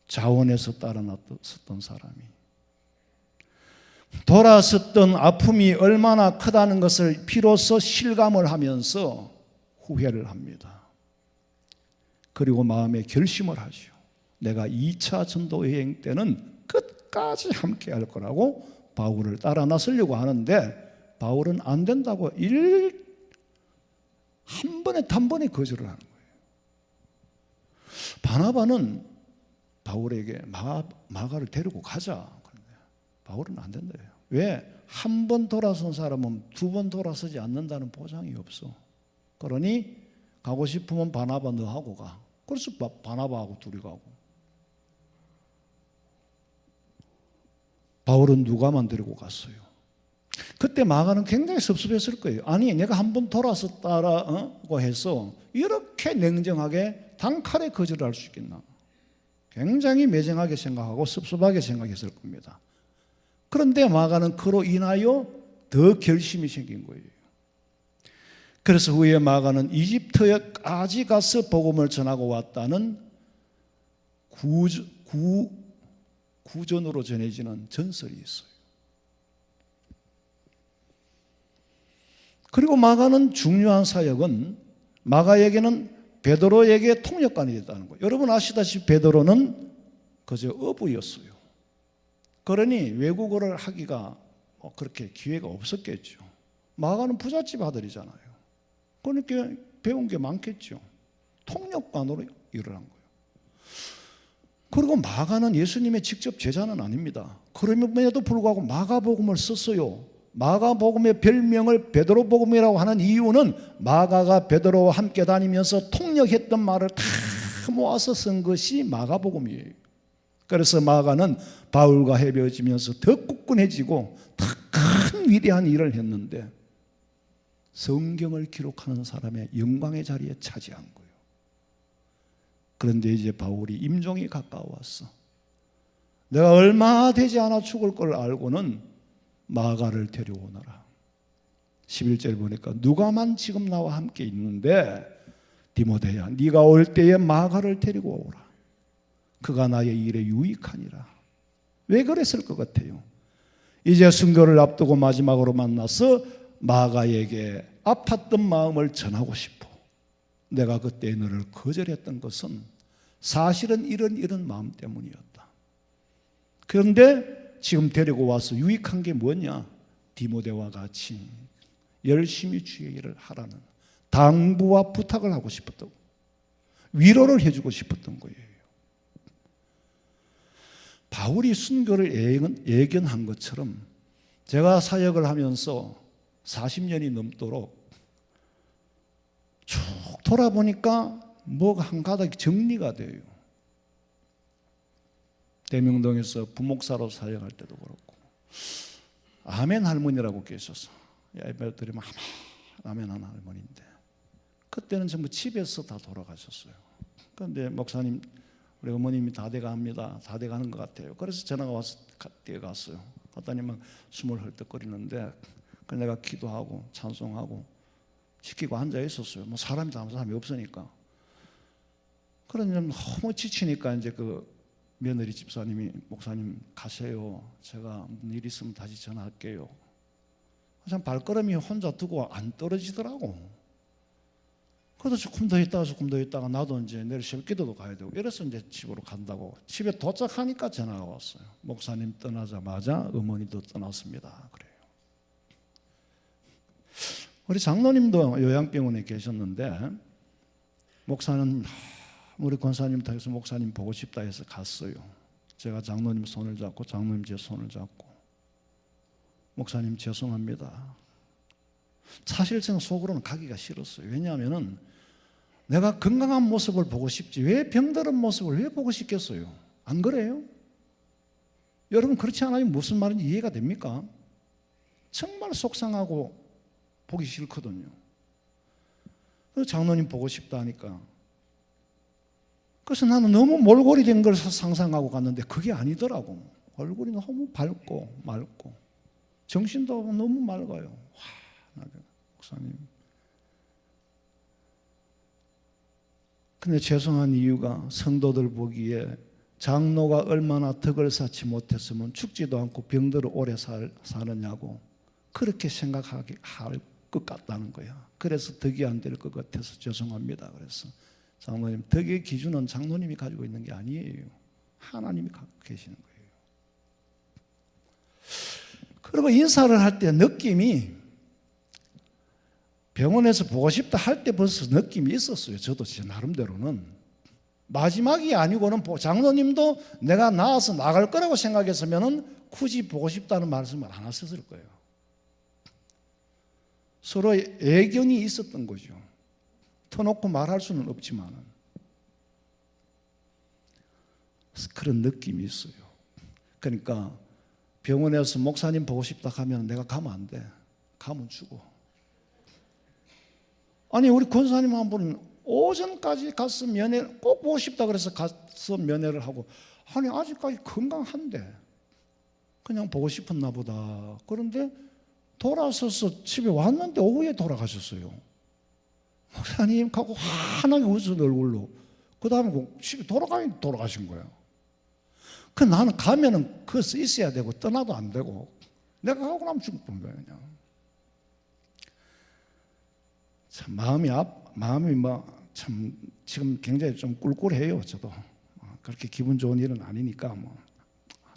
자원에서 따라 놨었던 사람이 돌아섰던 아픔이 얼마나 크다는 것을 비로소 실감을 하면서 후회를 합니다. 그리고 마음에 결심을 하죠. 내가 2차 전도 여행 때는 끝까지 함께 할 거라고 바울을 따라 나서려고 하는데 바울은 안 된다고 한 번에 단번에 거절을 하는 거예요. 바나바는 바울에게 마가를 데리고 가자. 그런데 바울은 안 된대요. 왜? 한 번 돌아선 사람은 두 번 돌아서지 않는다는 보장이 없어. 그러니 가고 싶으면 바나바 너하고 가. 그래서 바나바하고 둘이 가고. 바울은 누가만 데리고 갔어요. 그때 마가는 굉장히 섭섭했을 거예요. 아니 내가 한 번 돌아섰다라고 해서 이렇게 냉정하게 단칼에 거절을 할 수 있겠나. 굉장히 매정하게 생각하고 섭섭하게 생각했을 겁니다. 그런데 마가는 그로 인하여 더 결심이 생긴 거예요. 그래서 후에 마가는 이집트에까지 가서 복음을 전하고 왔다는 구전으로 전해지는 전설이 있어요. 그리고 마가는 중요한 사역은 마가에게는 베드로에게 통역관이 됐다는 거예요. 여러분 아시다시피 베드로는 그저 어부였어요. 그러니 외국어를 하기가 그렇게 기회가 없었겠죠. 마가는 부잣집 아들이잖아요. 그러니까 배운 게 많겠죠. 통역관으로 일을 한 거예요. 그리고 마가는 예수님의 직접 제자는 아닙니다. 그럼에도 불구하고 마가복음을 썼어요. 마가복음의 별명을 베드로복음이라고 하는 이유는 마가가 베드로와 함께 다니면서 통역했던 말을 다 모아서 쓴 것이 마가복음이에요. 그래서 마가는 바울과 헤어지면서 더 굳건해지고 더 큰 위대한 일을 했는데 성경을 기록하는 사람의 영광의 자리에 차지한 거예요. 그런데 이제 바울이 임종이 가까웠어. 내가 얼마 되지 않아 죽을 걸 알고는 마가를 데려오너라. 11절 보니까 누가만 지금 나와 함께 있는데 디모데야 네가 올 때에 마가를 데리고 오라. 그가 나의 일에 유익하니라. 왜 그랬을 것 같아요? 이제 순교를 앞두고 마지막으로 만나서 마가에게 아팠던 마음을 전하고 싶어. 내가 그때 너를 거절했던 것은 사실은 이런 마음 때문이었다. 그런데 지금 데리고 와서 유익한 게 뭐냐? 디모데와 같이 열심히 주의 일을 하라는 당부와 부탁을 하고 싶었던, 위로를 해주고 싶었던 거예요. 바울이 순교를 예견한 것처럼 제가 사역을 하면서 40년이 넘도록 쭉 돌아보니까 뭐가 한 가닥 정리가 돼요. 대명동에서 부목사로 사역할 때도 그렇고 아멘 할머니라고 계셔서 예배 드리면 아멘 하는 할머니인데 그때는 전부 집에서 다 돌아가셨어요. 그런데 목사님 우리 어머님이 다 돼갑니다. 다 돼가는 것 같아요. 그래서 전화가 와서 뛰어갔어요. 갔더니 막 숨을 헐떡거리는데 내가 기도하고 찬송하고 시키고 앉아 있었어요. 뭐 사람이 다른 사람이 없으니까. 그러니 너무 지치니까 이제 그 며느리 집사님이 목사님 가세요. 제가 무슨 일 있으면 다시 전화할게요. 참 발걸음이 혼자 두고 안 떨어지더라고. 그래도 조금 더 있다가 나도 이제 내일 새벽 기도도 가야 되고 이래서 이제 집으로 간다고 집에 도착하니까 전화가 왔어요. 목사님 떠나자마자 어머니도 떠났습니다. 그래요. 우리 장로님도 요양병원에 계셨는데 목사는 우리 권사님 통해서 목사님 보고 싶다 해서 갔어요. 제가 장로님 손을 잡고 장로님 제 손을 잡고 목사님 죄송합니다. 사실 저는 속으로는 가기가 싫었어요. 왜냐하면 내가 건강한 모습을 보고 싶지 왜 병들은 모습을 왜 보고 싶겠어요? 안 그래요? 여러분 그렇지 않아요? 무슨 말인지 이해가 됩니까? 정말 속상하고 보기 싫거든요. 그래서 장로님 보고 싶다 하니까 그래서 나는 너무 몰골이 된 걸 상상하고 갔는데 그게 아니더라고. 얼굴이 너무 밝고 맑고 정신도 너무 맑아요. 와, 목사님. 근데 죄송한 이유가 성도들 보기에 장로가 얼마나 덕을 쌓지 못했으면 죽지도 않고 병들어 오래 사느냐고 그렇게 생각하게 할 것 같다는 거야. 그래서 덕이 안 될 것 같아서 죄송합니다. 그래서 장로님, 덕의 기준은 장로님이 가지고 있는 게 아니에요. 하나님이 갖고 계시는 거예요. 그리고 인사를 할 때 느낌이 병원에서 보고 싶다 할 때 벌써 느낌이 있었어요. 저도 제 나름대로는. 마지막이 아니고는 장로님도 내가 나와서 나갈 거라고 생각했으면 굳이 보고 싶다는 말씀을 안 하셨을 거예요. 서로 애견이 있었던 거죠. 터놓고 말할 수는 없지만 그런 느낌이 있어요. 그러니까 병원에서 목사님 보고 싶다 하면 내가 가면 안 돼. 가면 죽어. 아니 우리 권사님 한 분은 오전까지 가서 면회 꼭 보고 싶다 그래서 가서 면회를 하고 아니 아직까지 건강한데 그냥 보고 싶었나 보다. 그런데 돌아서서 집에 왔는데 오후에 돌아가셨어요. 목사님 하고 환하게 웃은 얼굴로. 그 다음에 집에 돌아가신 거예요. 그 나는 가면은 거기서 있어야 되고 떠나도 안 되고 내가 가고 나면 죽을 거예요. 그냥. 참 마음이 참 지금 굉장히 좀 꿀꿀해요. 저도 그렇게 기분 좋은 일은 아니니까 뭐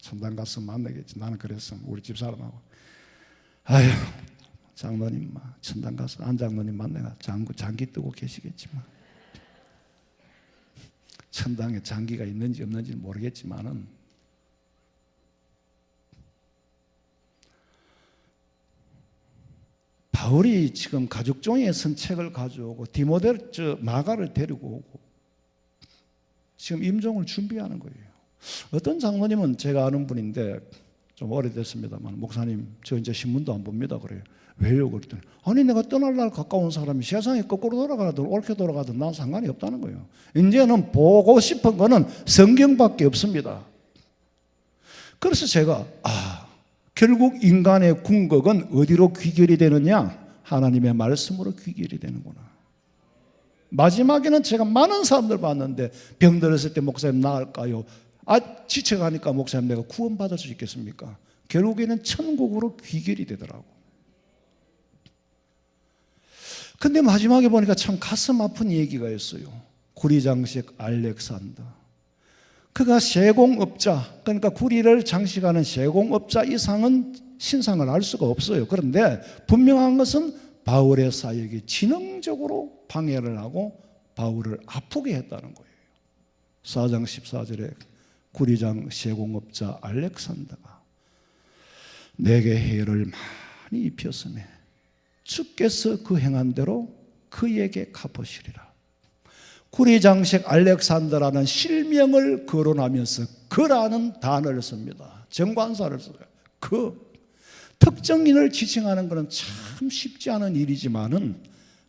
천당 가서 만나겠지. 나는 그랬어. 우리 집 사람하고 아유 장로님 천당 가서 안 장로님 만나가 장기 뜨고 계시겠지만 천당에 장기가 있는지 없는지 모르겠지만은 바울이 지금 가죽종이에 쓴 책을 가져오고 마가를 데리고 오고 지금 임종을 준비하는 거예요. 어떤 장로님은 제가 아는 분인데 좀 오래됐습니다만 목사님 저 이제 신문도 안 봅니다 그래요. 왜요? 그랬더니 아니 내가 떠날 날 가까운 사람이 세상에 거꾸로 돌아가든 옳게 돌아가든 난 상관이 없다는 거예요. 이제는 보고 싶은 거는 성경밖에 없습니다. 그래서 제가 결국 인간의 궁극은 어디로 귀결이 되느냐? 하나님의 말씀으로 귀결이 되는구나. 마지막에는 제가 많은 사람들 봤는데 병들었을 때 목사님 나을까요? 지쳐가니까 목사님 내가 구원받을 수 있겠습니까? 결국에는 천국으로 귀결이 되더라고. 근데 마지막에 보니까 참 가슴 아픈 얘기가 있어요. 구리장식 알렉산더. 그가 세공업자, 그러니까 구리를 장식하는 세공업자 이상은 신상을 알 수가 없어요. 그런데 분명한 것은 바울의 사역이 지능적으로 방해를 하고 바울을 아프게 했다는 거예요. 4장 14절에 구리장 세공업자 알렉산더가 내게 해를 많이 입혔으며 주께서 그 행한 대로 그에게 갚으시리라. 구리장식 알렉산더라는 실명을 거론하면서 그라는 단어를 씁니다. 정관사를 써요. 특정인을 지칭하는 것은 참 쉽지 않은 일이지만은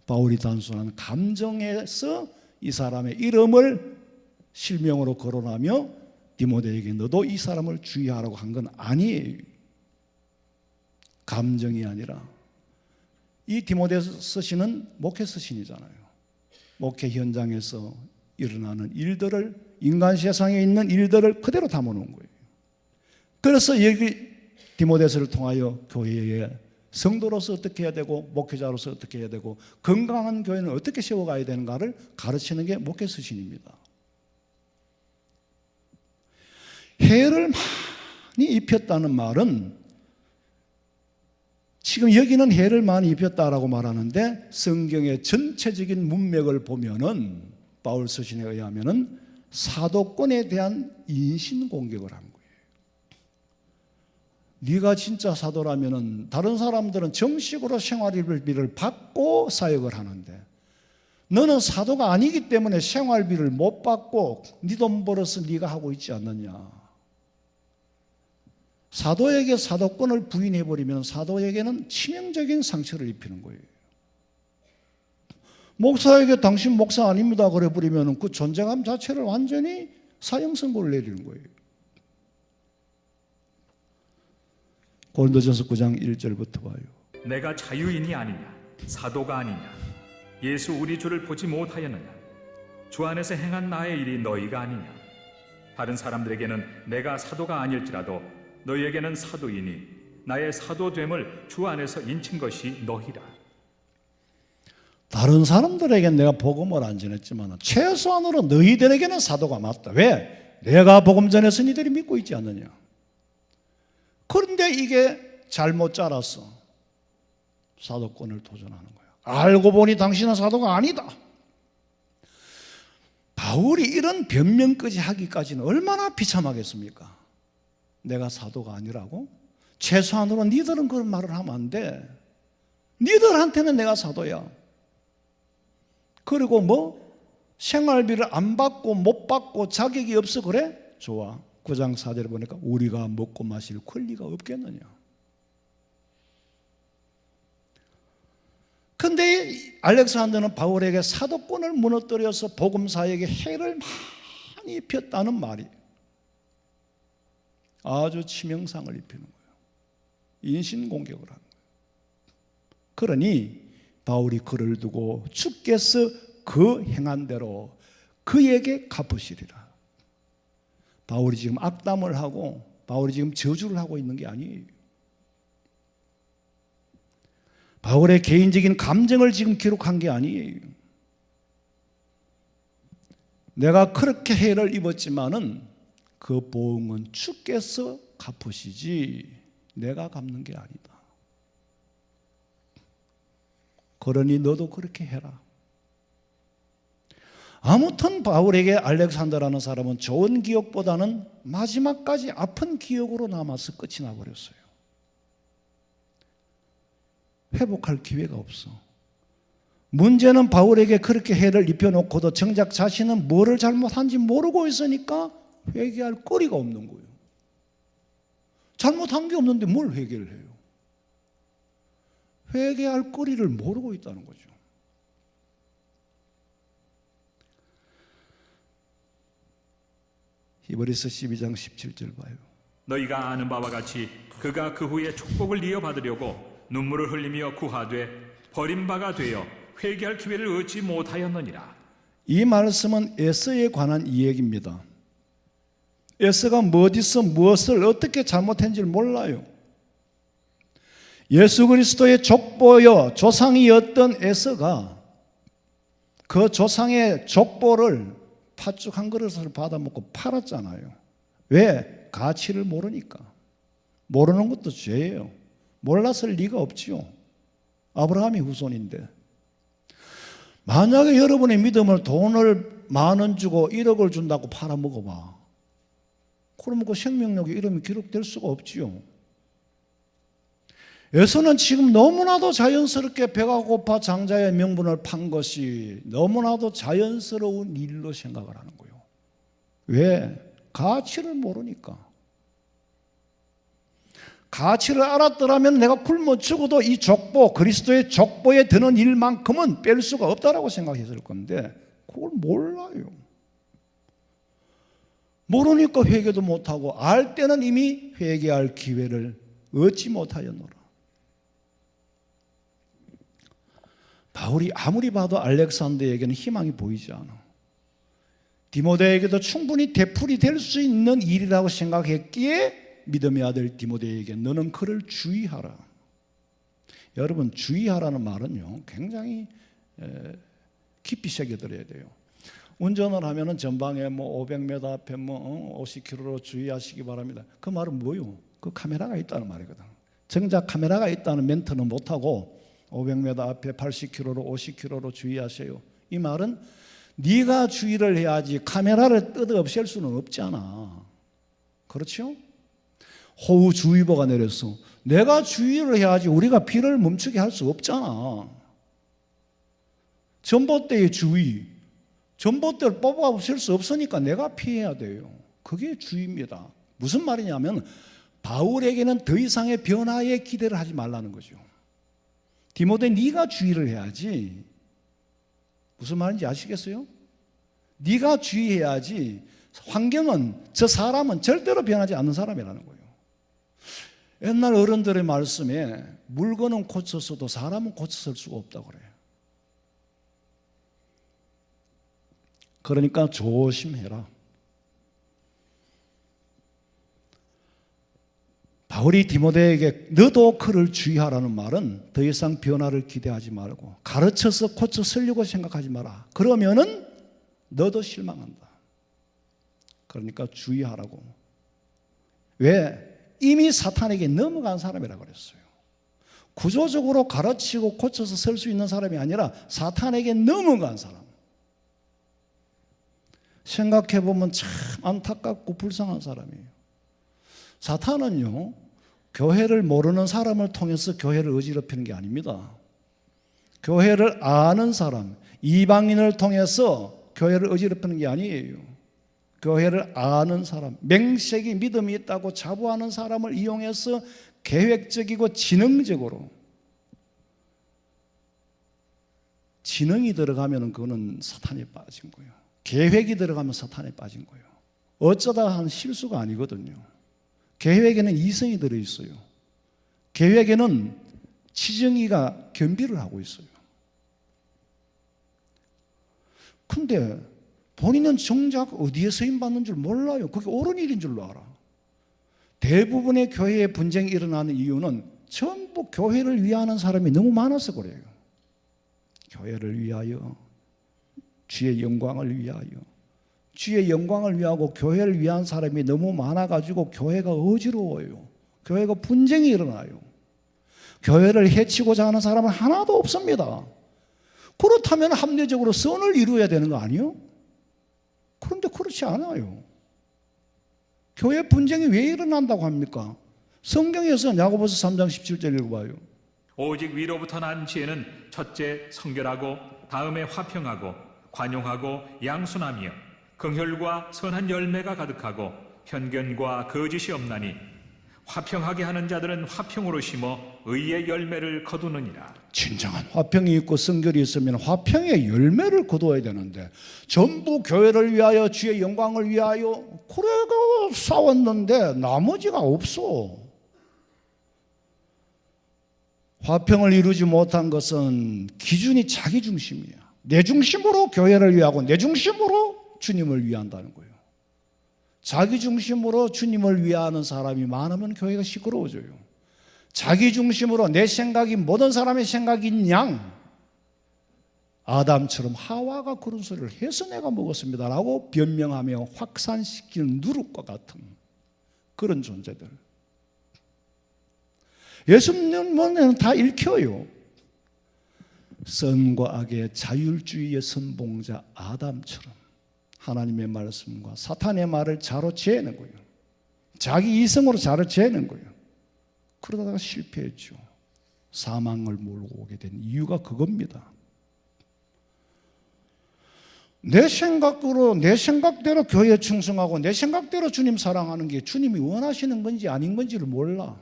바울이 단순한 감정에서 이 사람의 이름을 실명으로 거론하며 디모데에게 너도 이 사람을 주의하라고 한 건 아니에요. 감정이 아니라 이 디모데서 씨는 목회서 신이잖아요. 목회 현장에서 일어나는 일들을 인간 세상에 있는 일들을 그대로 담아놓은 거예요. 그래서 여기 디모데서를 통하여 교회에 성도로서 어떻게 해야 되고 목회자로서 어떻게 해야 되고 건강한 교회는 어떻게 세워가야 되는가를 가르치는 게 목회서 신입니다. 해를 많이 입혔다는 말은 지금 여기는 해를 많이 입혔다라고 말하는데 성경의 전체적인 문맥을 보면은 바울 서신에 의하면은 사도권에 대한 인신공격을 한 거예요. 네가 진짜 사도라면은 다른 사람들은 정식으로 생활비를 받고 사역을 하는데 너는 사도가 아니기 때문에 생활비를 못 받고 네 돈 벌어서 네가 하고 있지 않느냐. 사도에게 사도권을 부인해버리면 사도에게는 치명적인 상처를 입히는 거예요. 목사에게 당신 목사 아닙니다 그래버리면 그 존재감 자체를 완전히 사형선고를 내리는 거예요. 고린도전서 9장 1절부터 봐요. 내가 자유인이 아니냐 사도가 아니냐 예수 우리 주를 보지 못하였느냐 주 안에서 행한 나의 일이 너희가 아니냐 다른 사람들에게는 내가 사도가 아닐지라도 너희에게는 사도이니 나의 사도됨을 주 안에서 인친 것이 너희라. 다른 사람들에게는 내가 복음을 안 전했지만 최소한으로 너희들에게는 사도가 맞다. 왜? 내가 복음 전해서 너희들이 믿고 있지 않느냐. 그런데 이게 잘못 자랐어. 사도권을 도전하는 거야. 알고 보니 당신은 사도가 아니다. 바울이 이런 변명까지 하기까지는 얼마나 비참하겠습니까? 내가 사도가 아니라고? 최소한으로 니들은 그런 말을 하면 안 돼. 니들한테는 내가 사도야. 그리고 뭐 생활비를 안 받고 못 받고 자격이 없어 그래? 좋아. 9장 4절에 보니까 우리가 먹고 마실 권리가 없겠느냐. 근데 알렉산더는 바울에게 사도권을 무너뜨려서 복음사에게 해를 많이 입혔다는 말이 아주 치명상을 입히는 거예요. 인신공격을 하는 거예요. 그러니 바울이 그를 두고 주께서 그 행한 대로 그에게 갚으시리라. 바울이 지금 악담을 하고 바울이 지금 저주를 하고 있는 게 아니에요. 바울의 개인적인 감정을 지금 기록한 게 아니에요. 내가 그렇게 해를 입었지만은 그 보응은 주께서 갚으시지 내가 갚는 게 아니다. 그러니 너도 그렇게 해라. 아무튼 바울에게 알렉산더라는 사람은 좋은 기억보다는 마지막까지 아픈 기억으로 남아서 끝이 나버렸어요. 회복할 기회가 없어. 문제는 바울에게 그렇게 해를 입혀놓고도 정작 자신은 뭐를 잘못한지 모르고 있으니까 회개할 거리가 없는 거예요. 잘못한 게 없는데 뭘 회개를 해요? 회개할 거리를 모르고 있다는 거죠. 히브리서 12장 17절 봐요. 너희가 아는 바와 같이 그가 그 후에 축복을 이어받으려고 눈물을 흘리며 구하되 버림바가 되어 회개할 기회를 얻지 못하였느니라. 이 말씀은 에서에 관한 이야기입니다. 에서가 어디서 무엇을 어떻게 잘못했는지를 몰라요. 예수 그리스도의 족보여 조상이었던 에서가 그 조상의 족보를 팥죽 한 그릇을 받아먹고 팔았잖아요. 왜? 가치를 모르니까. 모르는 것도 죄예요. 몰랐을 리가 없지요. 아브라함이 후손인데. 만약에 여러분의 믿음을 돈을 10,000원 주고 1억을 준다고 팔아먹어봐. 그러면 그 생명력의 이름이 기록될 수가 없지요. 에서는 지금 너무나도 자연스럽게 배가 고파 장자의 명분을 판 것이 너무나도 자연스러운 일로 생각을 하는 거예요. 왜? 가치를 모르니까. 가치를 알았더라면 내가 굶어 죽어도 이 족보, 그리스도의 족보에 드는 일만큼은 뺄 수가 없다라고 생각했을 건데 그걸 몰라요. 모르니까 회개도 못하고 알 때는 이미 회개할 기회를 얻지 못하였노라. 바울이 아무리 봐도 알렉산더에게는 희망이 보이지 않아. 디모데에게도 충분히 되풀이 될 수 있는 일이라고 생각했기에 믿음의 아들 디모데에게 너는 그를 주의하라. 여러분 주의하라는 말은요 굉장히 깊이 새겨들어야 돼요. 운전을 하면은 전방에 뭐 500m 앞에 뭐 50km로 주의하시기 바랍니다. 그 말은 뭐요? 그 카메라가 있다는 말이거든. 정작 카메라가 있다는 멘트는 못하고 500m 앞에 80km로 50km로 주의하세요. 이 말은 네가 주의를 해야지 카메라를 뜯어 없앨 수는 없잖아. 그렇죠? 호우주의보가 내렸어. 내가 주의를 해야지 우리가 비를 멈추게 할 수 없잖아. 전봇대의 주의, 전봇대를 뽑아 없앨 수 없으니까 내가 피해야 돼요. 그게 주의입니다. 무슨 말이냐면 바울에게는 더 이상의 변화에 기대를 하지 말라는 거죠. 디모데 네가 주의를 해야지. 무슨 말인지 아시겠어요? 네가 주의해야지. 환경은, 저 사람은 절대로 변하지 않는 사람이라는 거예요. 옛날 어른들의 말씀에 물건은 고쳤어도 사람은 고쳤을 수가 없다고 그래요. 그러니까 조심해라. 바울이 디모데에게 너도 그를 주의하라는 말은 더 이상 변화를 기대하지 말고 가르쳐서 고쳐 쓰려고 생각하지 마라. 그러면은 너도 실망한다. 그러니까 주의하라고. 왜? 이미 사탄에게 넘어간 사람이라고 그랬어요. 구조적으로 가르치고 고쳐서 설 수 있는 사람이 아니라 사탄에게 넘어간 사람. 생각해보면 참 안타깝고 불쌍한 사람이에요. 사탄은요, 교회를 모르는 사람을 통해서 교회를 어지럽히는 게 아닙니다. 교회를 아는 사람, 이방인을 통해서 교회를 어지럽히는 게 아니에요. 교회를 아는 사람, 맹세기 믿음이 있다고 자부하는 사람을 이용해서 계획적이고 지능적으로, 지능이 들어가면 그거는 사탄에 빠진 거예요. 계획이 들어가면 사탄에 빠진 거예요. 어쩌다 한 실수가 아니거든요. 계획에는 이성이 들어있어요. 계획에는 지정이가 겸비를 하고 있어요. 근데 본인은 정작 어디에 쓰임받는 줄 몰라요. 그게 옳은 일인 줄로 알아. 대부분의 교회에 분쟁이 일어나는 이유는 전부 교회를 위하는 사람이 너무 많아서 그래요. 교회를 위하여, 주의 영광을 위하여, 주의 영광을 위하고 교회를 위한 사람이 너무 많아가지고 교회가 어지러워요. 교회가 분쟁이 일어나요. 교회를 해치고자 하는 사람은 하나도 없습니다. 그렇다면 합리적으로 선을 이루어야 되는 거 아니에요? 그런데 그렇지 않아요. 교회 분쟁이 왜 일어난다고 합니까? 성경에서 야고보서 3장 17절 읽어봐요. 오직 위로부터 난 지혜는 첫째 성결하고 다음에 화평하고 관용하고 양순하며 긍휼과 선한 열매가 가득하고 편견과 거짓이 없나니 화평하게 하는 자들은 화평으로 심어 의의 열매를 거두느니라. 진정한 화평이 있고 성결이 있으면 화평의 열매를 거두어야 되는데 전부 교회를 위하여 주의 영광을 위하여 그래가 싸웠는데 나머지가 없어. 화평을 이루지 못한 것은 기준이 자기 중심이야. 내 중심으로 교회를 위하고 내 중심으로 주님을 위한다는 거예요. 자기 중심으로 주님을 위하는 사람이 많으면 교회가 시끄러워져요. 자기 중심으로 내 생각이 모든 사람의 생각인 양, 아담처럼 하와가 그런 소리를 해서 내가 먹었습니다 라고 변명하며 확산시키는 누룩과 같은 그런 존재들. 예수님은 다 읽혀요. 선과 악의 자율주의의 선봉자 아담처럼 하나님의 말씀과 사탄의 말을 자로 재는 거예요. 자기 이성으로 자로 재는 거예요. 그러다가 실패했죠. 사망을 몰고 오게 된 이유가 그겁니다. 내 생각대로 교회에 충성하고 내 생각대로 주님 사랑하는 게 주님이 원하시는 건지 아닌 건지를 몰라.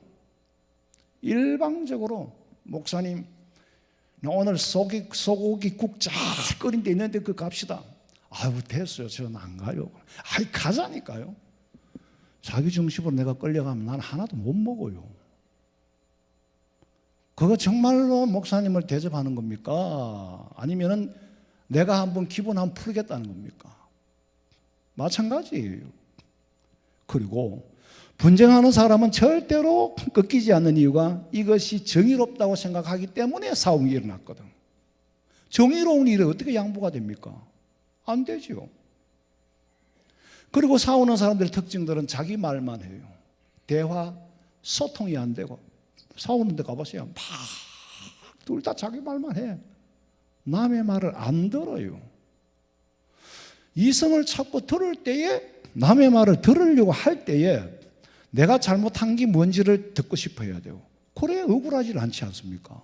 일방적으로 목사님 나 오늘 소고기 국 잘 끓인 데 있는데 그 갑시다. 아유 됐어요. 저는 안 가요. 아이 가자니까요. 자기 중심으로 내가 끌려가면 난 하나도 못 먹어요. 그거 정말로 목사님을 대접하는 겁니까? 아니면은 내가 한번 기분 한번 풀겠다는 겁니까? 마찬가지예요. 그리고 분쟁하는 사람은 절대로 꺾이지 않는 이유가 이것이 정의롭다고 생각하기 때문에 싸움이 일어났거든. 정의로운 일이 어떻게 양보가 됩니까? 안 되죠. 그리고 싸우는 사람들의 특징들은 자기 말만 해요. 대화, 소통이 안 되고 싸우는 데 가보세요. 둘 다 자기 말만 해. 남의 말을 안 들어요. 이성을 찾고 들을 때에, 남의 말을 들으려고 할 때에 내가 잘못한 게 뭔지를 듣고 싶어 해야 돼요. 그래 억울하지 않지 않습니까?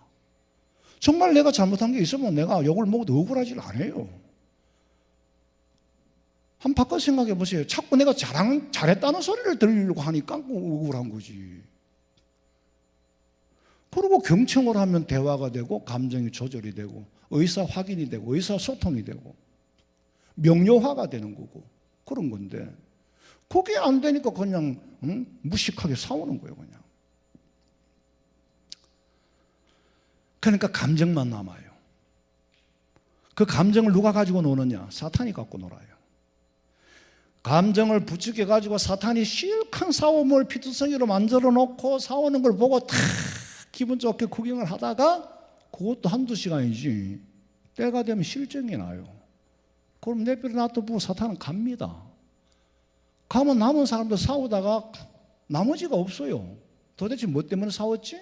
정말 내가 잘못한 게 있으면 내가 욕을 먹어도 억울하지 않아요. 한번 바꿔 생각해 보세요. 자꾸 내가 잘했다는 소리를 들으려고 하니까 억울한 거지. 그리고 경청을 하면 대화가 되고 감정이 조절이 되고 의사 확인이 되고 의사 소통이 되고 명료화가 되는 거고 그런 건데, 그게 안 되니까 그냥 무식하게 싸우는 거예요. 그냥. 그러니까 감정만 남아요. 그 감정을 누가 가지고 노느냐? 사탄이 갖고 놀아요. 감정을 부추겨 가지고 사탄이 실컷 싸움을 피투성이로 만들어 놓고 싸우는 걸 보고 다 기분 좋게 구경을 하다가, 그것도 한두 시간이지, 때가 되면 실정이 나요. 그럼 내버려 놔두고 사탄은 갑니다. 가면 남은 사람들 싸우다가 나머지가 없어요. 도대체 뭐 때문에 싸웠지?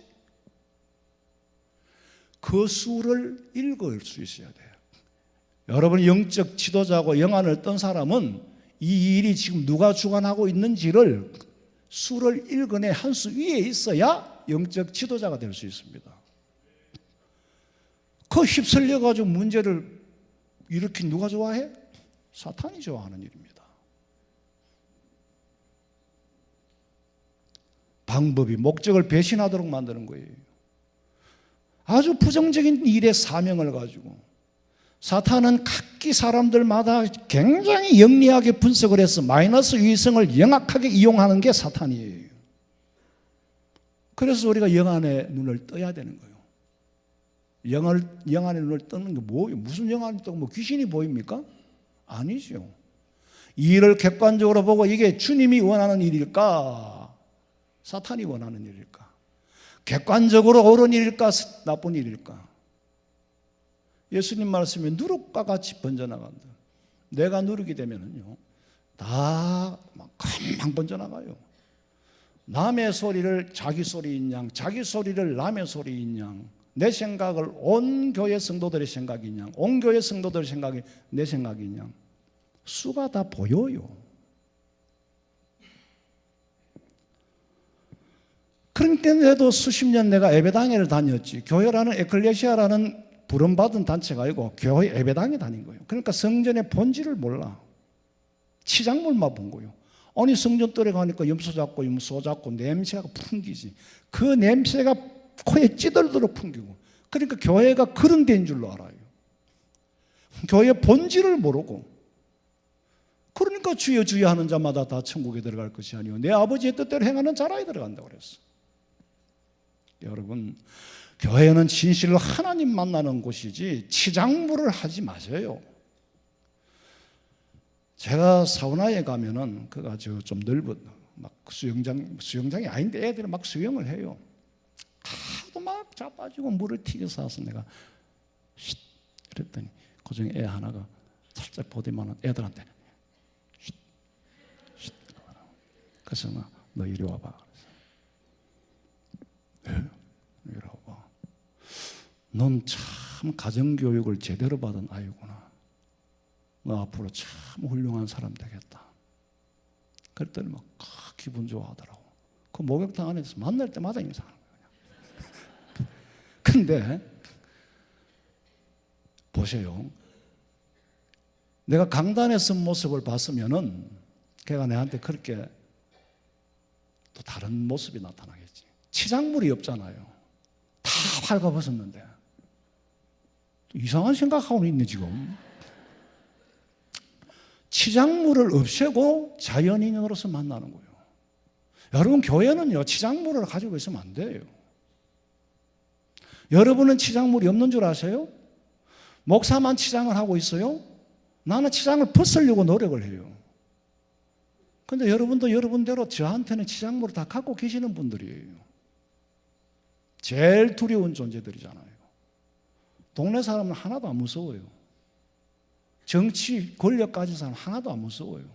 그 수를 읽을 수 있어야 돼요. 여러분 영적 지도자고 영안을 떤 사람은 이 일이 지금 누가 주관하고 있는지를 수를 읽어내 한 수 위에 있어야 영적 지도자가 될 수 있습니다. 그 휩쓸려가지고 문제를 일으킨 누가 좋아해? 사탄이 좋아하는 일입니다. 방법이 목적을 배신하도록 만드는 거예요. 아주 부정적인 일의 사명을 가지고 사탄은 각기 사람들마다 굉장히 영리하게 분석을 해서 마이너스 유의성을 영악하게 이용하는 게 사탄이에요. 그래서 우리가 영안의 눈을 떠야 되는 거예요. 영안의 눈을 뜨는 게 뭐예요? 무슨 영안이 뜨고 뭐 귀신이 보입니까? 아니죠. 이 일을 객관적으로 보고 이게 주님이 원하는 일일까? 사탄이 원하는 일일까? 객관적으로 옳은 일일까? 나쁜 일일까? 예수님 말씀에 누룩과 같이 번져나간다. 내가 누르게 되면은요, 다 금방 번져나가요. 남의 소리를 자기 소리인 양, 자기 소리를 남의 소리인 양, 내 생각을 온 교회 성도들의 생각인 양, 온 교회 성도들의 생각이 내 생각인 양, 수가 다 보여요. 그런데도 수십 년 내가 예배당회를 다녔지. 교회라는 에클레시아라는 부름받은 단체가 아니고 교회 예배당에 다닌 거예요. 그러니까 성전의 본질을 몰라. 치장물만 본 거예요. 아니 성전 뜰에 가니까 염소 잡고 염소 잡고 냄새가 풍기지. 그 냄새가 코에 찌들도록 풍기고. 그러니까 교회가 그런 데인 줄로 알아요. 교회의 본질을 모르고. 그러니까 주여 주여 하는 자마다 다 천국에 들어갈 것이 아니요 내 아버지의 뜻대로 행하는 자라에 들어간다고 그랬어. 여러분, 교회는 진실로 하나님 만나는 곳이지 치장물을 하지 마세요. 제가 사우나에 가면은 그가 좀 넓은 막 수영장이 아닌데 애들이 막 수영을 해요. 하도 막 자빠지고 물을 튀겨서 와서 내가 쉿 이랬더니 그중에 애 하나가 살짝 보더만은 애들한테 쉿 쉿. 그래서 너 이리 와봐. 네? 이리 와봐. 넌 참 가정교육을 제대로 받은 아이구나. 너 앞으로 참 훌륭한 사람 되겠다. 그랬더니 막 기분 좋아하더라고. 그 목욕탕 안에서 만날 때마다 인사하는 거예요. 근데 보세요. 내가 강단에 선 모습을 봤으면은 걔가 내한테 그렇게 또 다른 모습이 나타나겠지. 치장물이 없잖아요. 다 활가벗었는데 이상한 생각하고 있네 지금. 치장물을 없애고 자연인으로서 만나는 거예요. 여러분 교회는요 치장물을 가지고 있으면 안 돼요. 여러분은 치장물이 없는 줄 아세요? 목사만 치장을 하고 있어요? 나는 치장을 벗으려고 노력을 해요. 그런데 여러분도 여러분대로 저한테는 치장물을 다 갖고 계시는 분들이에요. 제일 두려운 존재들이잖아요. 동네 사람은 하나도 안 무서워요. 정치 권력 가진 사람 하나도 안 무서워요.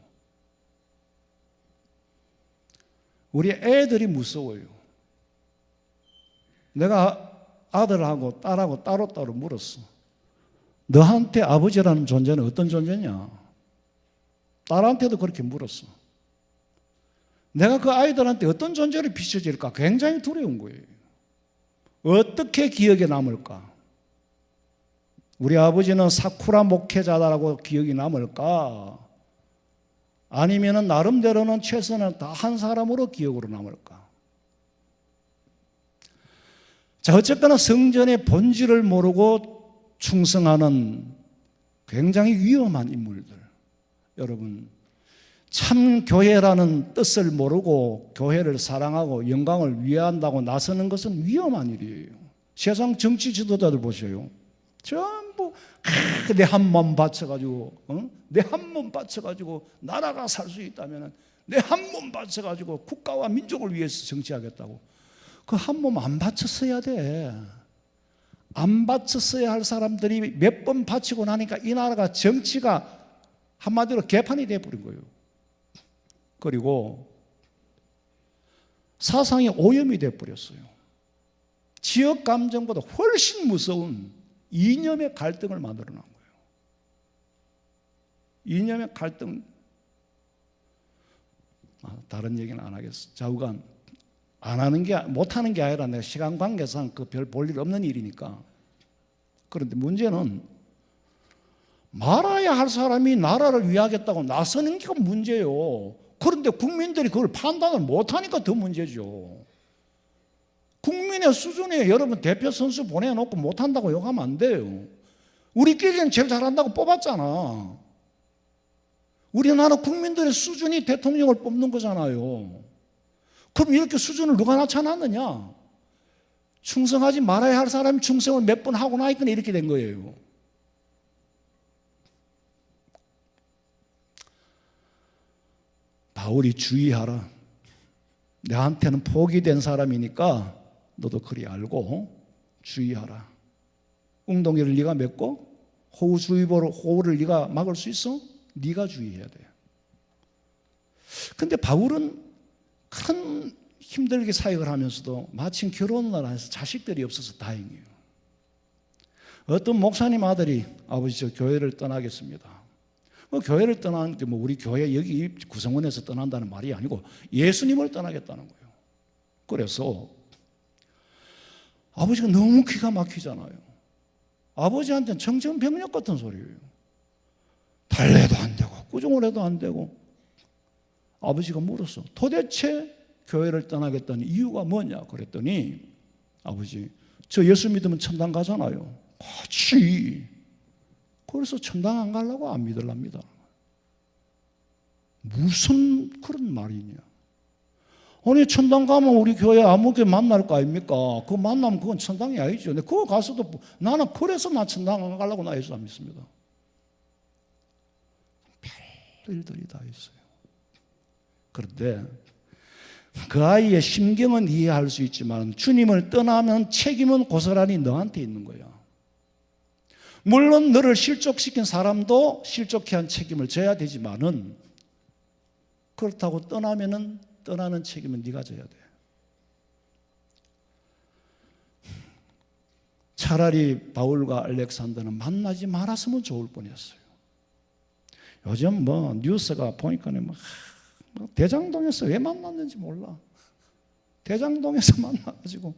우리 애들이 무서워요. 내가 아들하고 딸하고 따로따로 물었어. 너한테 아버지라는 존재는 어떤 존재냐? 딸한테도 그렇게 물었어. 내가 그 아이들한테 어떤 존재로 비춰질까 굉장히 두려운 거예요. 어떻게 기억에 남을까? 우리 아버지는 사쿠라 목회자다라고 기억이 남을까? 아니면 나름대로는 최선을 다한 사람으로 기억으로 남을까? 자, 어쨌거나 성전의 본질을 모르고 충성하는 굉장히 위험한 인물들. 여러분, 참 교회라는 뜻을 모르고 교회를 사랑하고 영광을 위한다고 나서는 것은 위험한 일이에요. 세상 정치 지도자들 보세요. 전부 내 한 몸 바쳐가지고, 내 한 몸 바쳐가지고 나라가 살 수 있다면 내 한 몸 바쳐가지고 국가와 민족을 위해서 정치하겠다고. 그 한 몸 안 바쳤어야 돼. 안 바쳤어야 할 사람들이 몇 번 바치고 나니까 이 나라가 정치가 한마디로 개판이 돼버린 거예요. 그리고 사상이 오염이 돼버렸어요. 지역 감정보다 훨씬 무서운 이념의 갈등을 만들어 놓은 거예요. 이념의 갈등. 다른 얘기는 안 하겠어. 좌우간 안 하는 게 못하는 게 아니라 내가 시간 관계상 그 별 볼 일 없는 일이니까. 그런데 문제는 말아야 할 사람이 나라를 위하겠다고 나서는 게 문제예요. 그런데 국민들이 그걸 판단을 못하니까 더 문제죠. 국민의 수준에 여러분 대표 선수 보내놓고 못한다고 욕하면 안 돼요. 우리끼리는 제일 잘한다고 뽑았잖아. 우리나라 국민들의 수준이 대통령을 뽑는 거잖아요. 그럼 이렇게 수준을 누가 낮춰놨느냐? 충성하지 말아야 할 사람이 충성을 몇 번 하고 나니까 이렇게 된 거예요. 바울이 주의하라. 내한테는 포기된 사람이니까 너도 그리 알고 주의하라. 웅덩이를 네가 맺고 호우주의보로 호우를 네가 막을 수 있어? 네가 주의해야 돼. 근데 바울은 큰 힘들게 사역을 하면서도 마침 결혼을 해서 자식들이 없어서 다행이에요. 어떤 목사님 아들이 아버지 저 교회를 떠나겠습니다. 교회를 떠나는 게 우리 교회 여기 구성원에서 떠난다는 말이 아니고 예수님을 떠나겠다는 거예요. 그래서 아버지가 너무 기가 막히잖아요. 아버지한테는 정신병력 같은 소리예요. 달래도 안 되고 꾸중을 해도 안 되고. 아버지가 물었어. 도대체 교회를 떠나겠다는 이유가 뭐냐? 그랬더니 아버지, 저 예수 믿으면 천당 가잖아요. 그렇지. 그래서 천당 안 가려고 안 믿으랍니다. 무슨 그런 말이냐? 아니 천당 가면 우리 교회 아무개 만날 거 아닙니까? 그 만나면 그건 천당이 아니죠. 근데 그거 가서도 나는 그래서 나 천당 안 가려고 나 예수 안 믿습니다. 별 일들이 다 있어요. 그런데 그 아이의 심경은 이해할 수 있지만 주님을 떠나면 책임은 고스란히 너한테 있는 거야. 물론 너를 실족시킨 사람도 실족해 한 책임을 져야 되지만은 그렇다고 떠나면은 떠나는 책임은 네가 져야 돼. 차라리 바울과 알렉산더는 만나지 말았으면 좋을 뻔했어요. 요즘 뉴스가 보니까 대장동에서 왜 만났는지 몰라. 대장동에서 만나가지고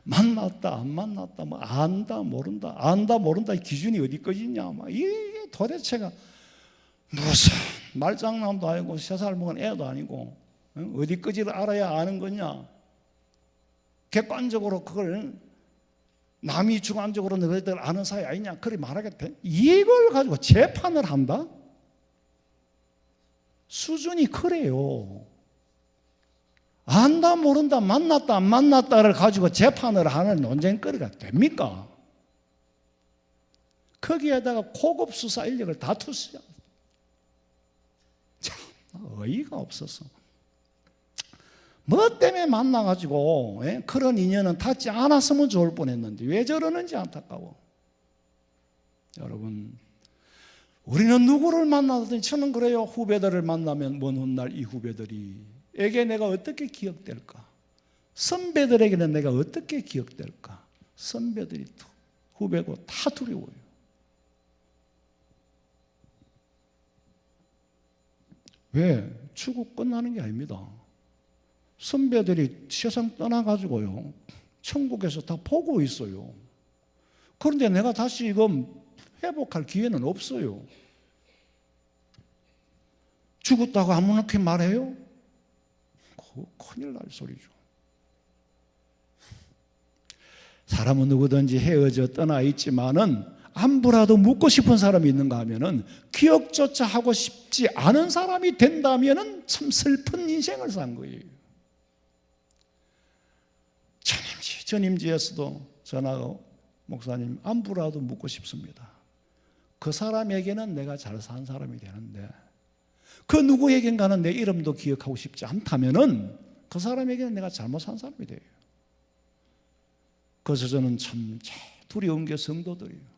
만났다 안 만났다 안다 모른다 이 기준이 어디까지 있냐 이게 도대체가 무슨 말장난도 아니고 3살 먹은 애도 아니고 어디까지를 알아야 아는 거냐. 객관적으로 그걸 남이 주관적으로 너희들 아는 사이 아니냐 그렇게 말하겠다. 이걸 가지고 재판을 한다? 수준이 그래요. 안다 모른다 만났다 안 만났다를 가지고 재판을 하는 논쟁거리가 됩니까? 거기에다가 고급 수사 인력을 다 투수야. 참 어이가 없어서 뭐 때문에 만나가지고 그런 인연은 닿지 않았으면 좋을 뻔했는데 왜 저러는지 안타까워. 여러분 우리는 누구를 만나든 저는 그래요. 후배들을 만나면 먼 훗날 이 후배들에게 내가 어떻게 기억될까? 선배들에게는 내가 어떻게 기억될까? 선배들이 후배고 다 두려워요. 왜? 죽고 끝나는 게 아닙니다. 선배들이 세상 떠나가지고요, 천국에서 다 보고 있어요. 그런데 내가 다시 이거 회복할 기회는 없어요. 죽었다고 아무렇게 말해요? 큰일 날 소리죠. 사람은 누구든지 헤어져 떠나 있지만은 안부라도 묻고 싶은 사람이 있는가 하면은 기억조차 하고 싶지 않은 사람이 된다면은 참 슬픈 인생을 산 거예요. 전임지에서도 전하고 목사님 안부라도 묻고 싶습니다. 그 사람에게는 내가 잘 산 사람이 되는데 그 누구에겐가는 내 이름도 기억하고 싶지 않다면은 그 사람에게는 내가 잘못 산 사람이 돼요. 그래서 저는 참 두려운 게 성도들이에요.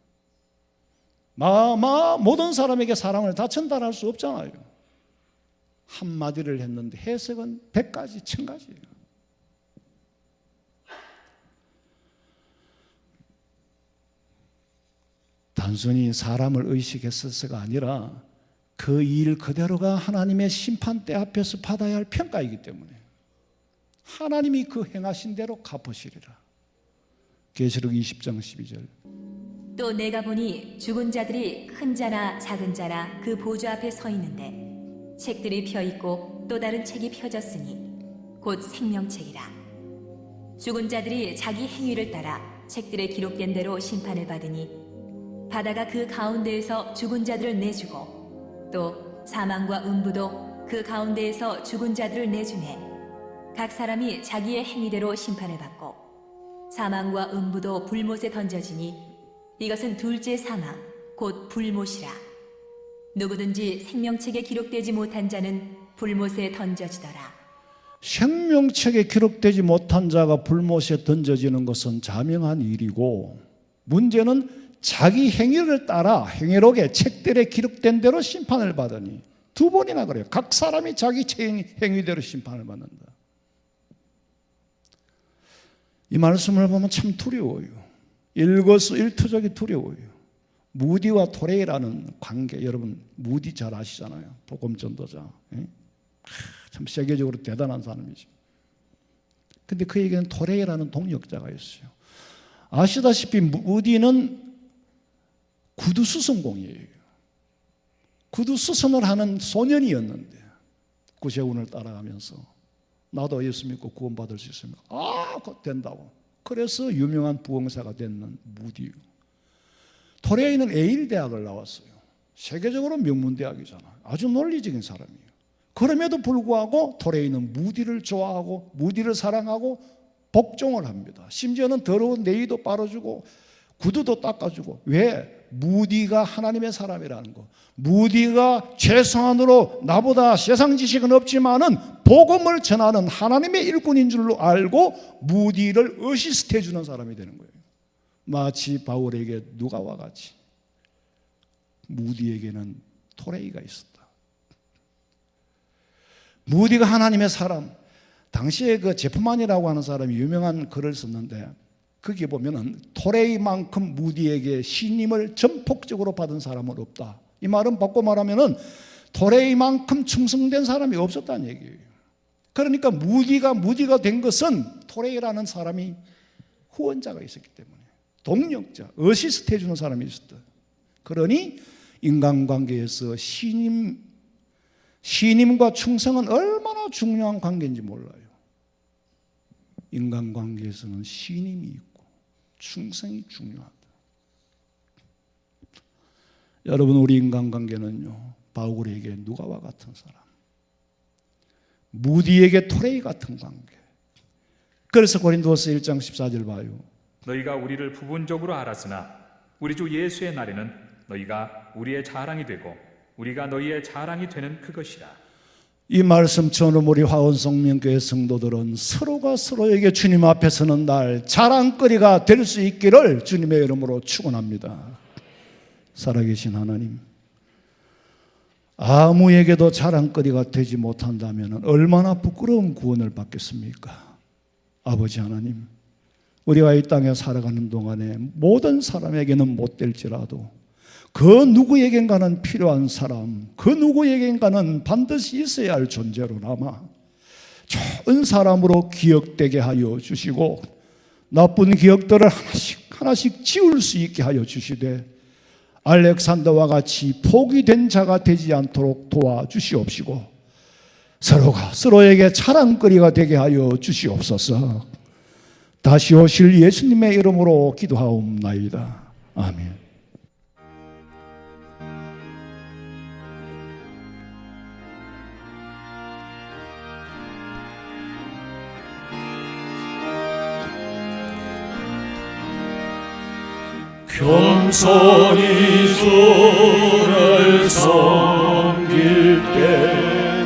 모든 사람에게 사랑을 다 전달할 수 없잖아요. 한마디를 했는데 해석은 100가지, 1000가지예요. 단순히 사람을 의식했어서가 아니라 그 일 그대로가 하나님의 심판대 앞에서 받아야 할 평가이기 때문에 하나님이 그 행하신 대로 갚으시리라. 계시록 20장 12절. 또 내가 보니 죽은 자들이 큰 자나 작은 자나 그 보좌 앞에 서 있는데 책들이 펴 있고 또 다른 책이 펴졌으니 곧 생명책이라. 죽은 자들이 자기 행위를 따라 책들에 기록된 대로 심판을 받으니 바다가 그 가운데에서 죽은 자들을 내주고 또 사망과 음부도 그 가운데에서 죽은 자들을 내주매 각 사람이 자기의 행위대로 심판을 받고 사망과 음부도 불못에 던져지니 이것은 둘째 사망 곧 불못이라. 누구든지 생명책에 기록되지 못한 자는 불못에 던져지더라. 생명책에 기록되지 못한 자가 불못에 던져지는 것은 자명한 일이고 문제는 자기 행위를 따라 행위록에 책들에 기록된 대로 심판을 받으니 두 번이나 그래요. 각 사람이 자기 행위대로 심판을 받는다. 이 말씀을 보면 참 두려워요. 일거수일투족이 두려워요. 무디와 토레이라는 관계, 여러분 무디 잘 아시잖아요. 복음 전도자. 참 세계적으로 대단한 사람이죠. 근데 그에게는 토레이라는 동역자가 있어요. 아시다시피 무디는 구두수선공이에요. 구두수선을 하는 소년이었는데 구세군을 따라가면서 나도 예수 믿고 구원받을 수 있습니까? 된다고. 그래서 유명한 부흥사가 됐는 무디요. 토레이는 에일 대학을 나왔어요. 세계적으로 명문대학이잖아요. 아주 논리적인 사람이에요. 그럼에도 불구하고 토레이는 무디를 좋아하고 무디를 사랑하고 복종을 합니다. 심지어는 더러운 네이도 빨아주고 구두도 닦아주고. 왜? 무디가 하나님의 사람이라는 거. 무디가 최소한으로 나보다 세상 지식은 없지만은 복음을 전하는 하나님의 일꾼인 줄로 알고 무디를 어시스트해 주는 사람이 되는 거예요. 마치 바울에게 누가와 같이 무디에게는 토레이가 있었다. 무디가 하나님의 사람. 당시에 그 제프만이라고 하는 사람이 유명한 글을 썼는데 거기에 보면은 토레이만큼 무디에게 신임을 전폭적으로 받은 사람은 없다. 이 말은 바꿔 말하면은 토레이만큼 충성된 사람이 없었다는 얘기예요. 그러니까 무디가 된 것은 토레이라는 사람이 후원자가 있었기 때문에 동력자, 어시스트 해주는 사람이 있었다. 그러니 인간관계에서 신임과 충성은 얼마나 중요한 관계인지 몰라요. 인간관계에서는 신임이 있고 충성이 중요하다. 여러분, 우리 인간관계는요, 바울에게 누가와 같은 사람, 무디에게 토레이 같은 관계. 그래서 고린도서 1장 14절 봐요. 너희가 우리를 부분적으로 알았으나 우리 주 예수의 날에는 너희가 우리의 자랑이 되고 우리가 너희의 자랑이 되는 그것이라. 이 말씀처럼 우리 화원성명교회 성도들은 서로가 서로에게 주님 앞에 서는 날 자랑거리가 될 수 있기를 주님의 이름으로 축원합니다. 살아계신 하나님, 아무에게도 자랑거리가 되지 못한다면 얼마나 부끄러운 구원을 받겠습니까? 아버지 하나님, 우리가 이 땅에 살아가는 동안에 모든 사람에게는 못 될지라도 그 누구에겐가는 필요한 사람, 그 누구에겐가는 반드시 있어야 할 존재로 남아 좋은 사람으로 기억되게 하여 주시고 나쁜 기억들을 하나씩 하나씩 지울 수 있게 하여 주시되 알렉산더와 같이 포기된 자가 되지 않도록 도와주시옵시고 서로가 서로에게 자랑거리가 되게 하여 주시옵소서. 다시 오실 예수님의 이름으로 기도하옵나이다. 아멘. 겸손히 주를 섬길 때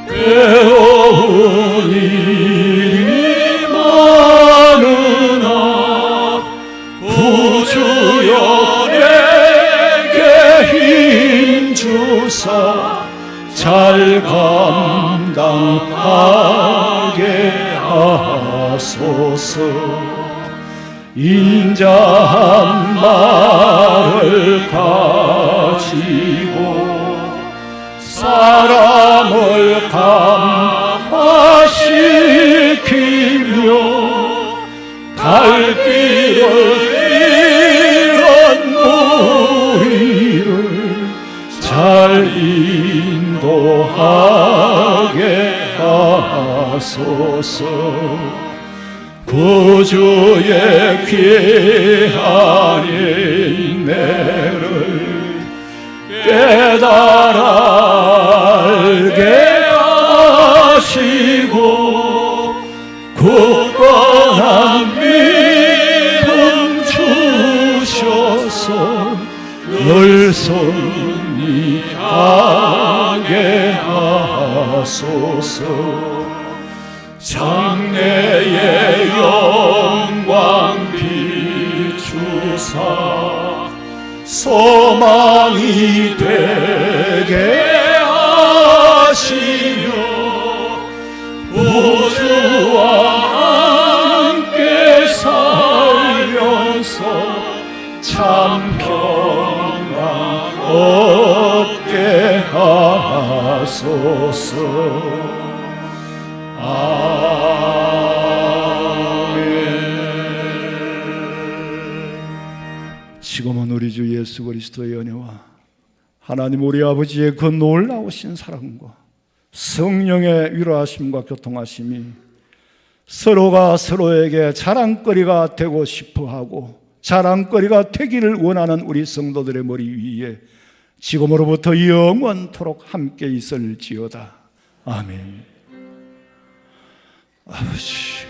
괴로운 일이 많으나 구주여 내게 힘 주사 잘 감당하게 하소서. 인자한 말을 가지고 사람을 감화시키며 갈 길을 잃은 무리를 잘 인도하게 하소서. 구주의 귀한 인내를 깨달아 알게 하시고 굳건한 믿음 주셔서 늘 승리하게 하소서. 장래의 영광 비추사 소망이 되게 하시며 우주와 함께 살면서 참 평강 얻게 하소서. 지금은 우리 주 예수 그리스도의 은혜와 하나님 우리 아버지의 그 놀라우신 사랑과 성령의 위로하심과 교통하심이 서로가 서로에게 자랑거리가 되고 싶어하고 자랑거리가 되기를 원하는 우리 성도들의 머리 위에 지금으로부터 영원토록 함께 있을지어다. 아멘. 아버지,